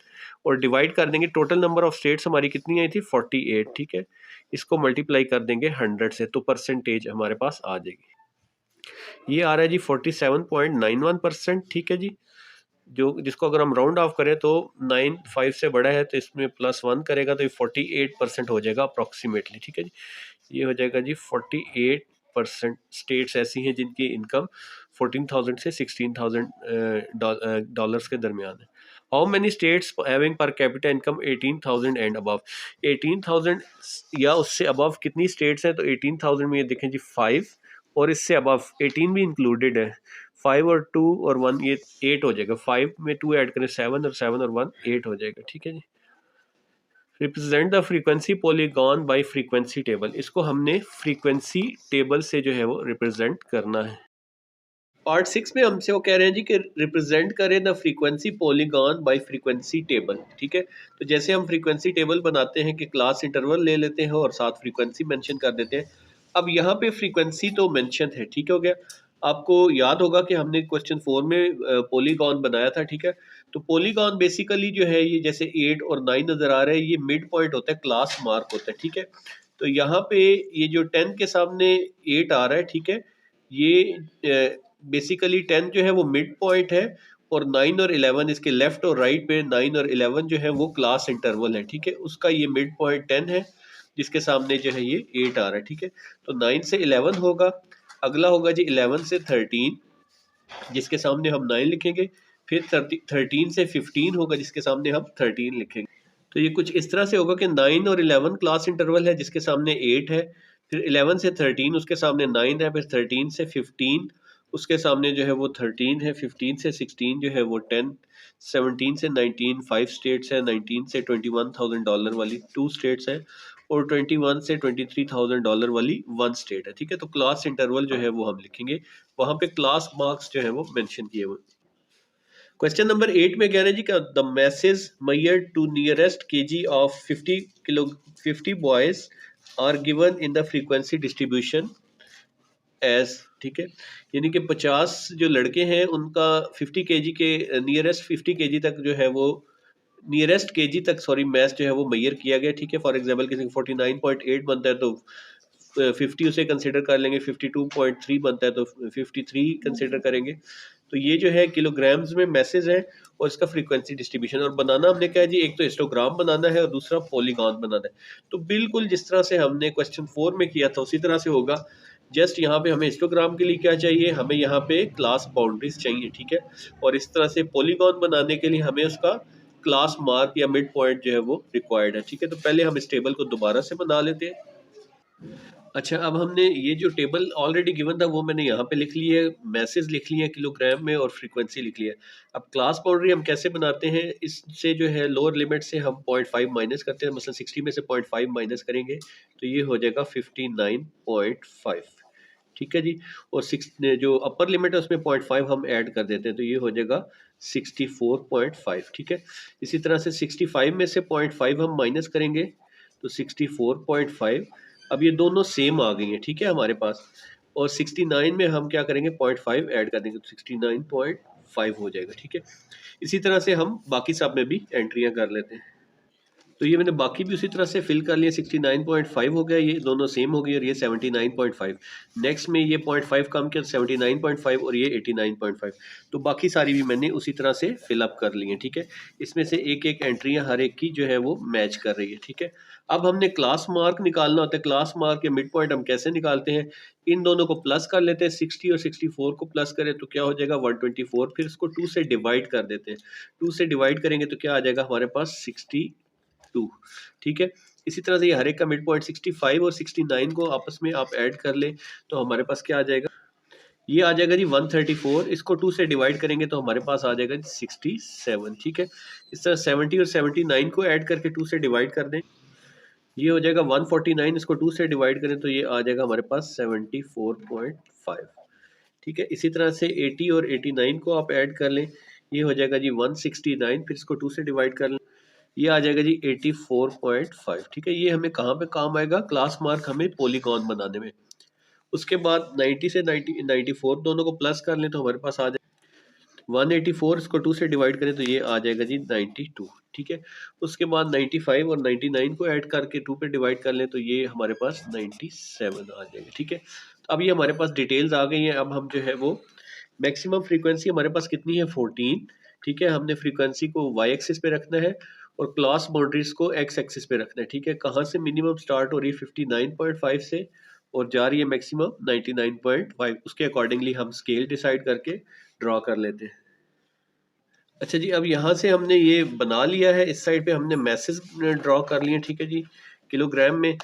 और डिवाइड कर देंगे। टोटल नंबर ऑफ स्टेट्स हमारी कितनी आई थी 48, ठीक है। इसको मल्टीप्लाई कर देंगे 100 से तो परसेंटेज हमारे पास आ जाएगी। ये आ रहा है जी 47.91%, ठीक है जी। जो जिसको अगर हम राउंड ऑफ करें तो 9 5 से बड़ा है तो इसमें +1 करेगा तो ये 48% हो जाएगा अप्रॉक्सीमेटली, ठीक है जी। ये हो जाएगा जी 48% स्टेट्स ऐसी हैं जिनकी इनकम 14,000 से 16,000 डॉलर्स के दरमियान है। हाउ मेनी स्टेट्स हैविंग पर कैपिटा इनकम 18,000 एंड अबव, 18,000 या उससे अबव कितनी स्टेट्स हैं, तो 18,000 में ये देखें जी 5 और इससे अबव 18 भी इंक्लूडेड है, 5 और 2 और 1 ये 8 हो जाएगा, 5 में 2 ऐड करें 7 और 7 और 1 8 हो जाएगा, ठीक है जी। Represent the frequency polygon by frequency table, इसको हमने फ्रीक्वेंसी टेबल से जो है वो रिप्रेजेंट करना है। पार्ट 6 में हमसे वो कह रहे हैं जी कि रिप्रेजेंट करें the frequency polygon by frequency table, ठीक है। तो जैसे हम फ्रीक्वेंसी टेबल बनाते हैं कि क्लास इंटरवल ले लेते हैं और साथ फ्रीक्वेंसी मेंशन कर देते हैं। अब यहाँ पे फ्रीक्वेंसी तो मेंशन है, ठीक हो गया। आपको याद होगा कि हमने क्वेश्चन 4 में पॉलीगॉन बनाया था, ठीक है। तो पॉलीगॉन बेसिकली जो है ये जैसे 8 और 9 नज़र आ रहा है, ये मिड पॉइंट होता है, क्लास मार्क होता है, ठीक है। तो यहाँ पे ये जो 10 के सामने 8 आ रहा है, ठीक है, ये बेसिकली 10 जो है वो मिड पॉइंट है और 9 और 11 इसके लेफ्ट और राइट पे 9 और 11 जो है वो क्लास इंटरवल है, ठीक है। उसका ये मिड पॉइंट 10 है जिसके सामने जो है ये 8 आ रहा है, ठीक है। तो 9 से 11 होगा। अगला होगा जी 11 से 13, जिसके सामने हम 9 लिखेंगे। फिर 13 से 15 होगा, जिसके सामने हम 13 लिखेंगे। तो ये कुछ इस तरह से होगा कि 9 और 11 क्लास इंटरवल है, जिसके सामने 8 है। फिर 11 से 13 उसके सामने 9 है। फिर 13 से 15 उसके सामने जो है वो 13 है। 15 से 16 जो है वो 10। 17 से 19 5 स्टेट्स है। 19 से $21,000 वाली 2 स्टेट्स है। और 21 से $23,000 वाली 1 स्टेट है। ठीक है, तो क्लास इंटरवल जो है वो हम लिखेंगे, वहां पे क्लास मार्क्स जो है वो मेंशन किए हुए। क्वेश्चन नंबर 8 में कह रहे हैं जी कि the masses measured to nearest KG of 50 boys are given in the frequency distribution as. ठीक है, यानी कि 50 जो लड़के हैं उनका 50 केजी के नियरेस्ट 50 केजी तक जो है वो नियरेस्ट केजी तक सॉरी मैथ जो है वो मैयर किया गया। ठीक है, फॉर एग्जांपल किसी 49.8 बनता है तो 50 उसे कंसिडर कर लेंगे। 52.3 बनता है तो 53 कंसिडर करेंगे। तो ये जो है किलोग्राम्स में मैसेज है और इसका फ्रीक्वेंसी डिस्ट्रीब्यूशन। और बनाना हमने क्या है जी, एक तो हिस्टोग्राम बनाना है और दूसरा पॉलीगॉन बनाना है। तो बिल्कुल जिस तरह से हमने क्वेश्चन 4 में किया था उसी तरह से होगा। जस्ट यहाँ पे हमें हिस्टोग्राम के लिए क्या चाहिए, हमें यहाँ पे क्लास बाउंड्रीज चाहिए। ठीक है, और इस तरह से पॉलीगॉन बनाने के लिए हमें उसका क्लास मार्क या मिड पॉइंट जो है वो रिक्वायर्ड है। ठीक है, तो पहले हम इस टेबल को दोबारा से बना लेते हैं। अच्छा, अब हमने ये जो टेबल ऑलरेडी गिवन था वो मैंने यहाँ पे लिख ली है, मैसेज लिख लिए हैं किलोग्राम में और फ्रीक्वेंसी लिख लिया है। अब क्लास बाउंड्री हम कैसे बनाते हैं, इससे जो है लोअर लिमिट से हम 0.5 माइनस करते हैं। मतलब 60 में से 0.5 माइनस करेंगे तो ये हो जाएगा 59.5। ठीक है जी, और सिक्स जो अपर लिमिट है उसमें 0.5 हम ऐड कर देते हैं तो ये हो जाएगा 64.5। ठीक है, इसी तरह से 65 में से 0.5 हम माइनस करेंगे तो 64.5। अब ये दोनों सेम आ गई हैं। ठीक है हमारे पास, और 69 में हम क्या करेंगे 0.5 ऐड कर देंगे तो 69.5 हो जाएगा। ठीक है, इसी तरह से हम बाकी सब में भी एंट्रियां कर लेते हैं। तो ये मैंने बाकी भी उसी तरह से फिल कर लिया। 69.5 हो गया, ये दोनों सेम हो गई, और ये 79.5। नेक्स्ट में ये 0.5 कम किया 79.5 और ये 89.5। तो बाकी सारी भी मैंने उसी तरह से फिलअप कर ली है। ठीक है, इसमें से एक एक एंट्रियां हर एक की जो है वो मैच कर रही है। ठीक है, अब हमने क्लास मार्क निकालना होता है। क्लास मार्क के मिड पॉइंट हम कैसे निकालते हैं, इन दोनों को प्लस कर लेते हैं। 60 और 64 को प्लस करें तो क्या हो जाएगा 124। फिर इसको 2 से डिवाइड कर देते हैं। 2 से डिवाइड करेंगे तो क्या आ जाएगा हमारे पास 62। ठीक है, इसी तरह से ये हर एक का मिड पॉइंट 65 और 69 को आपस में आप ऐड कर ले तो हमारे पास क्या आ जाएगा, ये आ जाएगा जी 134। इसको 2 से डिवाइड करेंगे तो हमारे पास आ जाएगा 67। ठीक है, इस तरह 70 और 79 को ऐड करके 2 से डिवाइड कर दें, ये हो जाएगा 149। इसको 2 से डिवाइड करें तो ये आ जाएगा हमारे पास 74.5। ठीक है, इसी तरह से 80 और 89 को आप ऐड कर लें, ये हो जाएगा जी 169। फिर इसको 2 से डिवाइड कर लें, ये आ जाएगा जी 84.5। ठीक है, ये हमें कहाँ पे काम आएगा, क्लास मार्क हमें पॉलीगॉन बनाने में। उसके बाद 90 से 94 दोनों को प्लस कर लें तो हमारे पास आ जाएगा 184। इसको 2 से डिवाइड करें तो ये आ जाएगा जी 92। ठीक है, उसके बाद 95 और 99 को ऐड करके 2 पे डिवाइड कर लें तो ये हमारे पास 97 आ जाएगा। ठीक है, तो अब ये हमारे पास डिटेल्स आ गई हैं। अब हम जो है वो मैक्सिमम फ्रीक्वेंसी हमारे पास कितनी है 14। ठीक है, हमने फ्रीक्वेंसी को वाई एक्सिस पे रखना है और क्लास बाउंड्रीज को एक्स एक्सिस पे रखना है। ठीक है, कहाँ से मिनिमम स्टार्ट हो रही है 59.5 से और जा रही है मैक्सिमम 99.5, उसके अकॉर्डिंगली हम स्केल डिसाइड करके ड्रॉ कर लेते हैं। अच्छा जी, अब यहाँ से हमने ये बना लिया है, इस साइड पे हमने मैसेज ड्रॉ कर लिए। ठीक है जी, किलोग्राम में।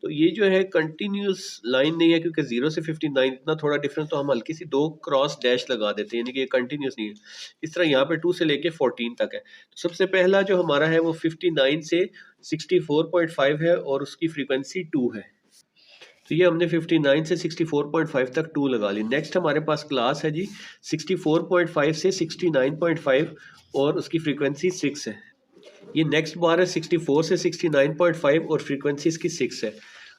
तो ये जो है कंटिन्यूस लाइन नहीं है क्योंकि 0 से 59 इतना थोड़ा डिफरेंस, तो हम हल्की सी 2 क्रॉस डैश लगा देते हैं, यानी कि ये कंटिन्यूस नहीं है। इस तरह यहाँ पे 2 से लेके 14 तक है। तो सबसे पहला जो हमारा है वो 59 से 64.5 है और उसकी फ्रीक्वेंसी 2 है। तो ये हमने 59 से 64.5 तक 2 लगा ली। नेक्स्ट हमारे पास क्लास है जी 64.5 से 69.5 और उसकी फ्रीक्वेंसी 6 है। ये नेक्स्ट बार है 64 से 69.5 और फ्रीक्वेंसी इसकी 6 है।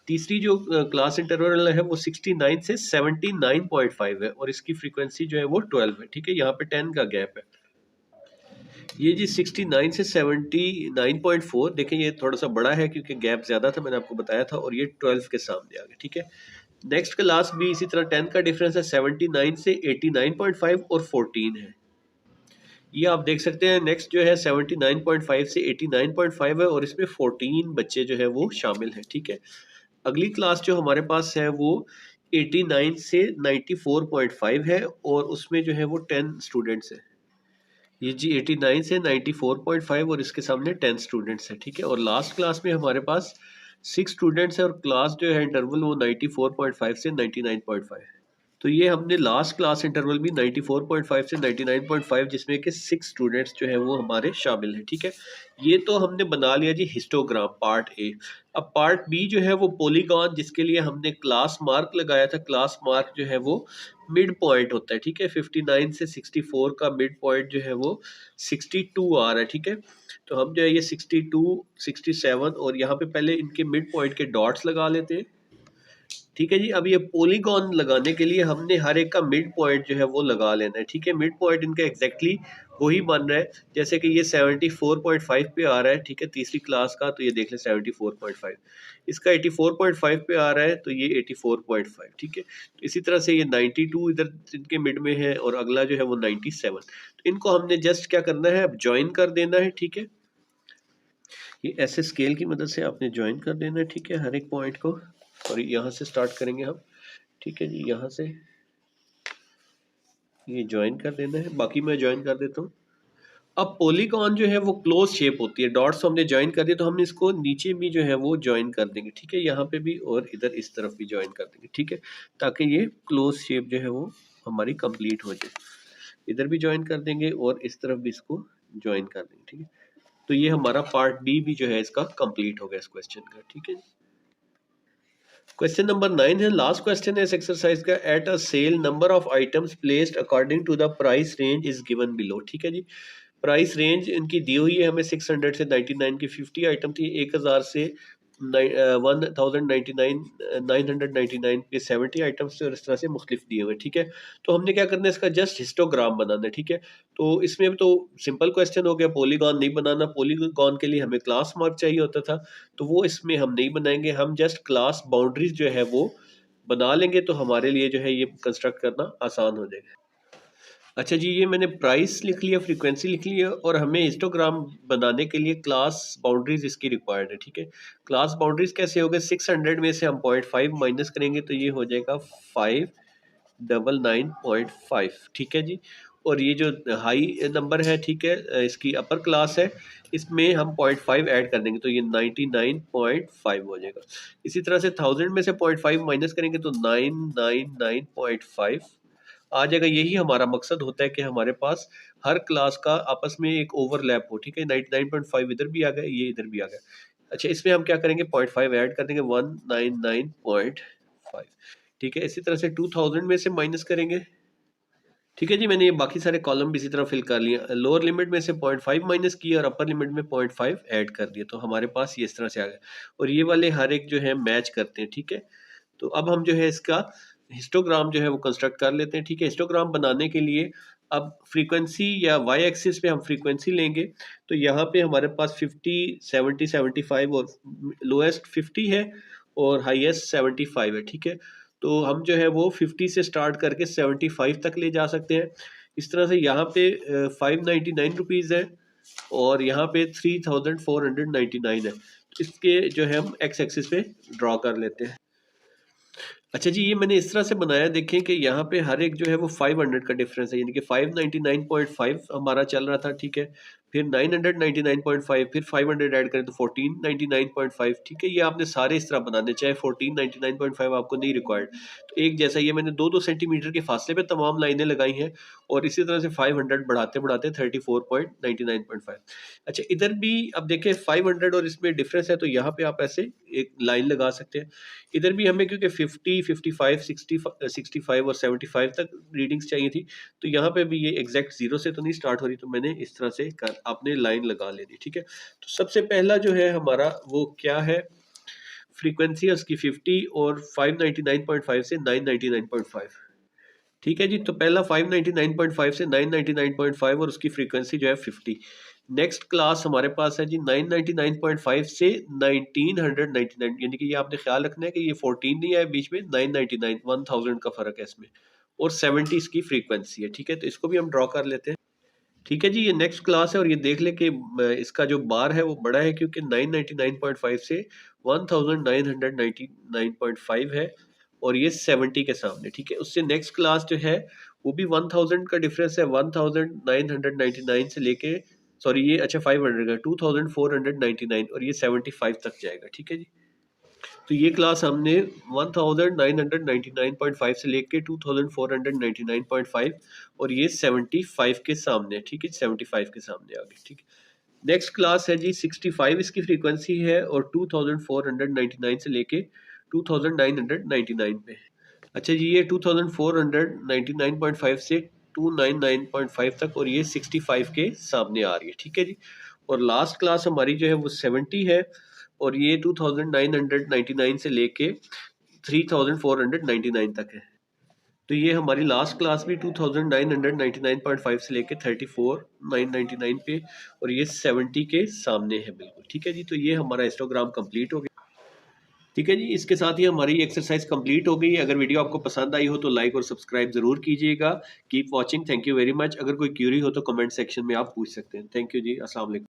तीसरी जो क्लास इंटरवल है वो 69 से 79.5 है और इसकी फ्रीक्वेंसी जो है वो 12 है। ठीक है, यहाँ पे 10 का गैप है। ये जी 69 से 79.4 देखें, ये थोड़ा सा बड़ा है क्योंकि गैप ज़्यादा था, मैंने आपको बताया था, और ये 12 के सामने आ गया। ठीक है, नेक्स्ट क्लास भी इसी तरह 10 का डिफरेंस है, 79 से 89.5 और 14 है। ये आप देख सकते हैं। नेक्स्ट जो है 79.5 से 89.5 है और इसमें 14 बच्चे जो है वो शामिल हैं। ठीक है, अगली क्लास जो हमारे पास है वो 89 से 94.5 है और उसमें जो है वो 10 स्टूडेंट्स है। ये जी 89 से 94.5 और इसके सामने 10 स्टूडेंट्स है, ठीक है। और लास्ट क्लास में हमारे पास 6 स्टूडेंट्स है और क्लास जो है इंटरवल वो 94.5 से 99.5 है। तो ये हमने लास्ट क्लास इंटरवल भी 94.5 से 99.5 जिसमें कि 6 स्टूडेंट्स जो है वो हमारे शामिल हैं, ठीक है। ये तो हमने बना लिया जी हिस्टोग्राम पार्ट ए। अब पार्ट बी जो है वो पॉलीगॉन, जिसके लिए हमने क्लास मार्क लगाया था। क्लास मार्क जो है वो मिड पॉइंट होता है, ठीक है। 59 से 64 का मिड पॉइंट जो है वो 62 आ रहा है, ठीक है। तो हम जो है ये 62, 67 और यहाँ पे पहले इनके मिड पॉइंट के डॉट्स लगा लेते हैं, ठीक है जी। अब ये पॉलीगॉन लगाने के लिए हमने हर एक का मिड पॉइंट जो है वो लगा लेना है, ठीक है। मिड पॉइंट इनका एग्जैक्टली वही बन रहा है जैसे कि ये 74.5 पे आ रहा है, ठीक है, तीसरी क्लास का। तो ये देख लें 74.5, इसका 84.5 पे आ रहा है तो ये 84.5, ठीक है। तो इसी तरह से ये 92 इधर इनके मिड में है और अगला जो है वो 97। तो इनको हमने जस्ट क्या करना है, अब ज्वाइन कर देना है, ठीक है। ये ऐसे स्केल की मदद से आपने ज्वाइन कर देना है, ठीक है, हर एक पॉइंट को। और यहाँ से स्टार्ट करेंगे हम, ठीक है जी। यहाँ से ये ज्वाइन कर देना है, बाकी मैं ज्वाइन कर देता हूँ। अब पॉलीगॉन जो है वो क्लोज शेप होती है, डॉट्स हमने ज्वाइन कर दिए तो हम इसको नीचे भी जो है वो ज्वाइन कर देंगे, ठीक है। यहाँ पे भी और इधर इस तरफ भी ज्वाइन कर देंगे, ठीक है, ताकि ये क्लोज शेप जो है वो हमारी कंप्लीट हो जाए। इधर भी ज्वाइन कर देंगे और इस तरफ भी इसको ज्वाइन कर देंगे, ठीक है। तो ये हमारा पार्ट बी भी जो है इसका कंप्लीट हो गया इस क्वेश्चन का, ठीक है। क्वेश्चन नंबर 9 है, लास्ट क्वेश्चन है इस एक्सरसाइज का। At a sale number of items placed according to the price range is given below, ठीक है जी। प्राइस रेंज इनकी दी हुई है हमें 600 से 99 की। 50 आइटम थी, 1000 से 1099 999 के 70 आइटम्स थे और इस तरह से मुख्तलिफ दिए हुए, ठीक है। तो हमने क्या करना है, इसका जस्ट हिस्टोग्राम बनाना है, ठीक है। तो इसमें तो सिंपल क्वेश्चन हो गया, पॉलीगॉन नहीं बनाना। पॉलीगॉन के लिए हमें क्लास मार्क चाहिए होता था, तो वो इसमें हम नहीं बनाएंगे। हम जस्ट क्लास बाउंड्रीज जो है वो बना लेंगे, तो हमारे लिए जो है ये कंस्ट्रक्ट करना आसान हो जाएगा। अच्छा जी, ये मैंने प्राइस लिख लिया, फ्रीक्वेंसी लिख लिया और हमें हिस्टोग्राम बनाने के लिए क्लास बाउंड्रीज इसकी रिक्वायर्ड है, ठीक है। क्लास बाउंड्रीज कैसे हो गए, 600 में से हम 0.5 माइनस करेंगे तो ये हो जाएगा 599.5, ठीक है जी। और ये जो हाई नंबर है, ठीक है, इसकी अपर क्लास है, इसमें हम 0.5 ऐड कर देंगे तो ये 99.5 हो जाएगा। इसी तरह से 1000 में से 0.5 माइनस करेंगे तो 999.5 आ जाएगा। यही हमारा मकसद होता है कि हमारे पास हर क्लास का आपस में एक ओवरलैप हो, ठीक है। 99.5 इधर भी आ गया, ये इधर भी आ गया। अच्छा, इसमें हम क्या करेंगे, 0.5 ऐड कर देंगे, 199.5, ठीक है। इसी तरह से 2000 में से माइनस करेंगे, ठीक है जी। मैंने ये बाकी सारे कॉलम भी इसी तरह फिल कर लिए। लोअर लिमिट में से 0.5 माइनस किया और अपर लिमिट में 0.5 ऐड कर दिया, तो हमारे पास ये इस तरह से आ गया। और ये वाले हर एक जो है मैच करते हैं, ठीक है। तो अब हम जो है इसका हिस्टोग्राम जो है वो कंस्ट्रक्ट कर लेते हैं, ठीक है। हिस्टोग्राम बनाने के लिए अब फ्रीक्वेंसी या वाई एक्सिस पे हम फ्रीक्वेंसी लेंगे। तो यहाँ पे हमारे पास 50, 70, 75 और लोएस्ट 50 है और हाईएस्ट 75 है, ठीक है। तो हम जो है वो 50 से स्टार्ट करके 75 तक ले जा सकते हैं। इस तरह से यहाँ पे 599 है और यहाँ पे 3499 है। इसके जो है हम एक्स एक्सिस पे ड्रॉ कर लेते हैं। अच्छा जी, ये मैंने इस तरह से बनाया, देखें कि यहाँ पे हर एक जो है वो 500 का डिफरेंस है, यानी कि 599.5 हमारा चल रहा था, ठीक है। फिर 999.5, फिर 500 ऐड करें तो 1499.5, ठीक है। ये आपने सारे इस तरह बनाने, चाहे 1499.5 आपको नहीं रिक्वायर्ड। तो एक जैसा ये मैंने 2-2 सेंटीमीटर के फासले पे तमाम लाइनें लगाई हैं और इसी तरह से 500 बढ़ाते बढ़ाते 34.99.5। अच्छा, इधर भी अब देखें 500 और इसमें डिफरेंस है, तो यहाँ पे आप ऐसे एक लाइन लगा सकते हैं। इधर भी हमें क्योंकि 50, 55, 65 और 75 तक रीडिंग्स चाहिए थी, तो यहाँ पे भी ये एग्जैक्ट जीरो से तो नहीं स्टार्ट हो रही, तो मैंने इस तरह से आपने लाइन लगा लेनी, ठीक है। तो सबसे पहला जो है हमारा वो क्या है, फ्रीक्वेंसी है उसकी 50 और 599.5 से 999.5, ठीक है जी। तो पहला 599.5 से 999.5 और उसकी फ्रीक्वेंसी जो है 50। नेक्स्ट क्लास हमारे पास है जी 999.5 से 1999, यानी कि ये आपने ख्याल रखना है कि ये 14 नहीं है बीच में, 999 1000 का फर्क है इसमें, और 70 इसकी फ्रीक्वेंसी है, ठीक है। तो इसको भी हम ड्रॉ कर लेते हैं, ठीक है जी। ये नेक्स्ट क्लास है और ये देख लें कि इसका जो बार है वो बड़ा है क्योंकि 999.5 से 1999.5 है और ये 70 के सामने, ठीक है। उससे नेक्स्ट क्लास जो है वो भी 1000 का डिफरेंस है, 1999 से लेके, सॉरी ये अच्छा 500 का, 2499 और ये 75 तक जाएगा, ठीक है जी। तो ये क्लास हमने 1999.5 से लेके 2499.5 और ये 75 के सामने, ठीक है, 75 के सामने आ गई, ठीक है। नेक्स्ट क्लास है जी 65, इसकी फ्रीक्वेंसी है और 2499 से लेके 2999 पे। अच्छा जी, ये 2499.5 से 299.5 तक और ये 65 के सामने आ रही है, ठीक है जी। और लास्ट क्लास हमारी जो है वो 70 है और ये 2999 से लेके 3499 तक है। तो ये हमारी लास्ट क्लास भी 2999.5 से लेके 34999 पे और ये 70 के सामने है बिल्कुल, ठीक है जी। तो ये हमारा हिस्टोग्राम कंप्लीट हो गया, ठीक है जी। इसके साथ ही हमारी एक्सरसाइज कंप्लीट हो गई। अगर वीडियो आपको पसंद आई हो तो लाइक और सब्सक्राइब जरूर कीजिएगा। Keep watching, thank you very much. अगर कोई क्यूरी हो तो कमेंट सेक्शन में आप पूछ सकते हैं। थैंक यू जी, अस्सलाम वालेकुम।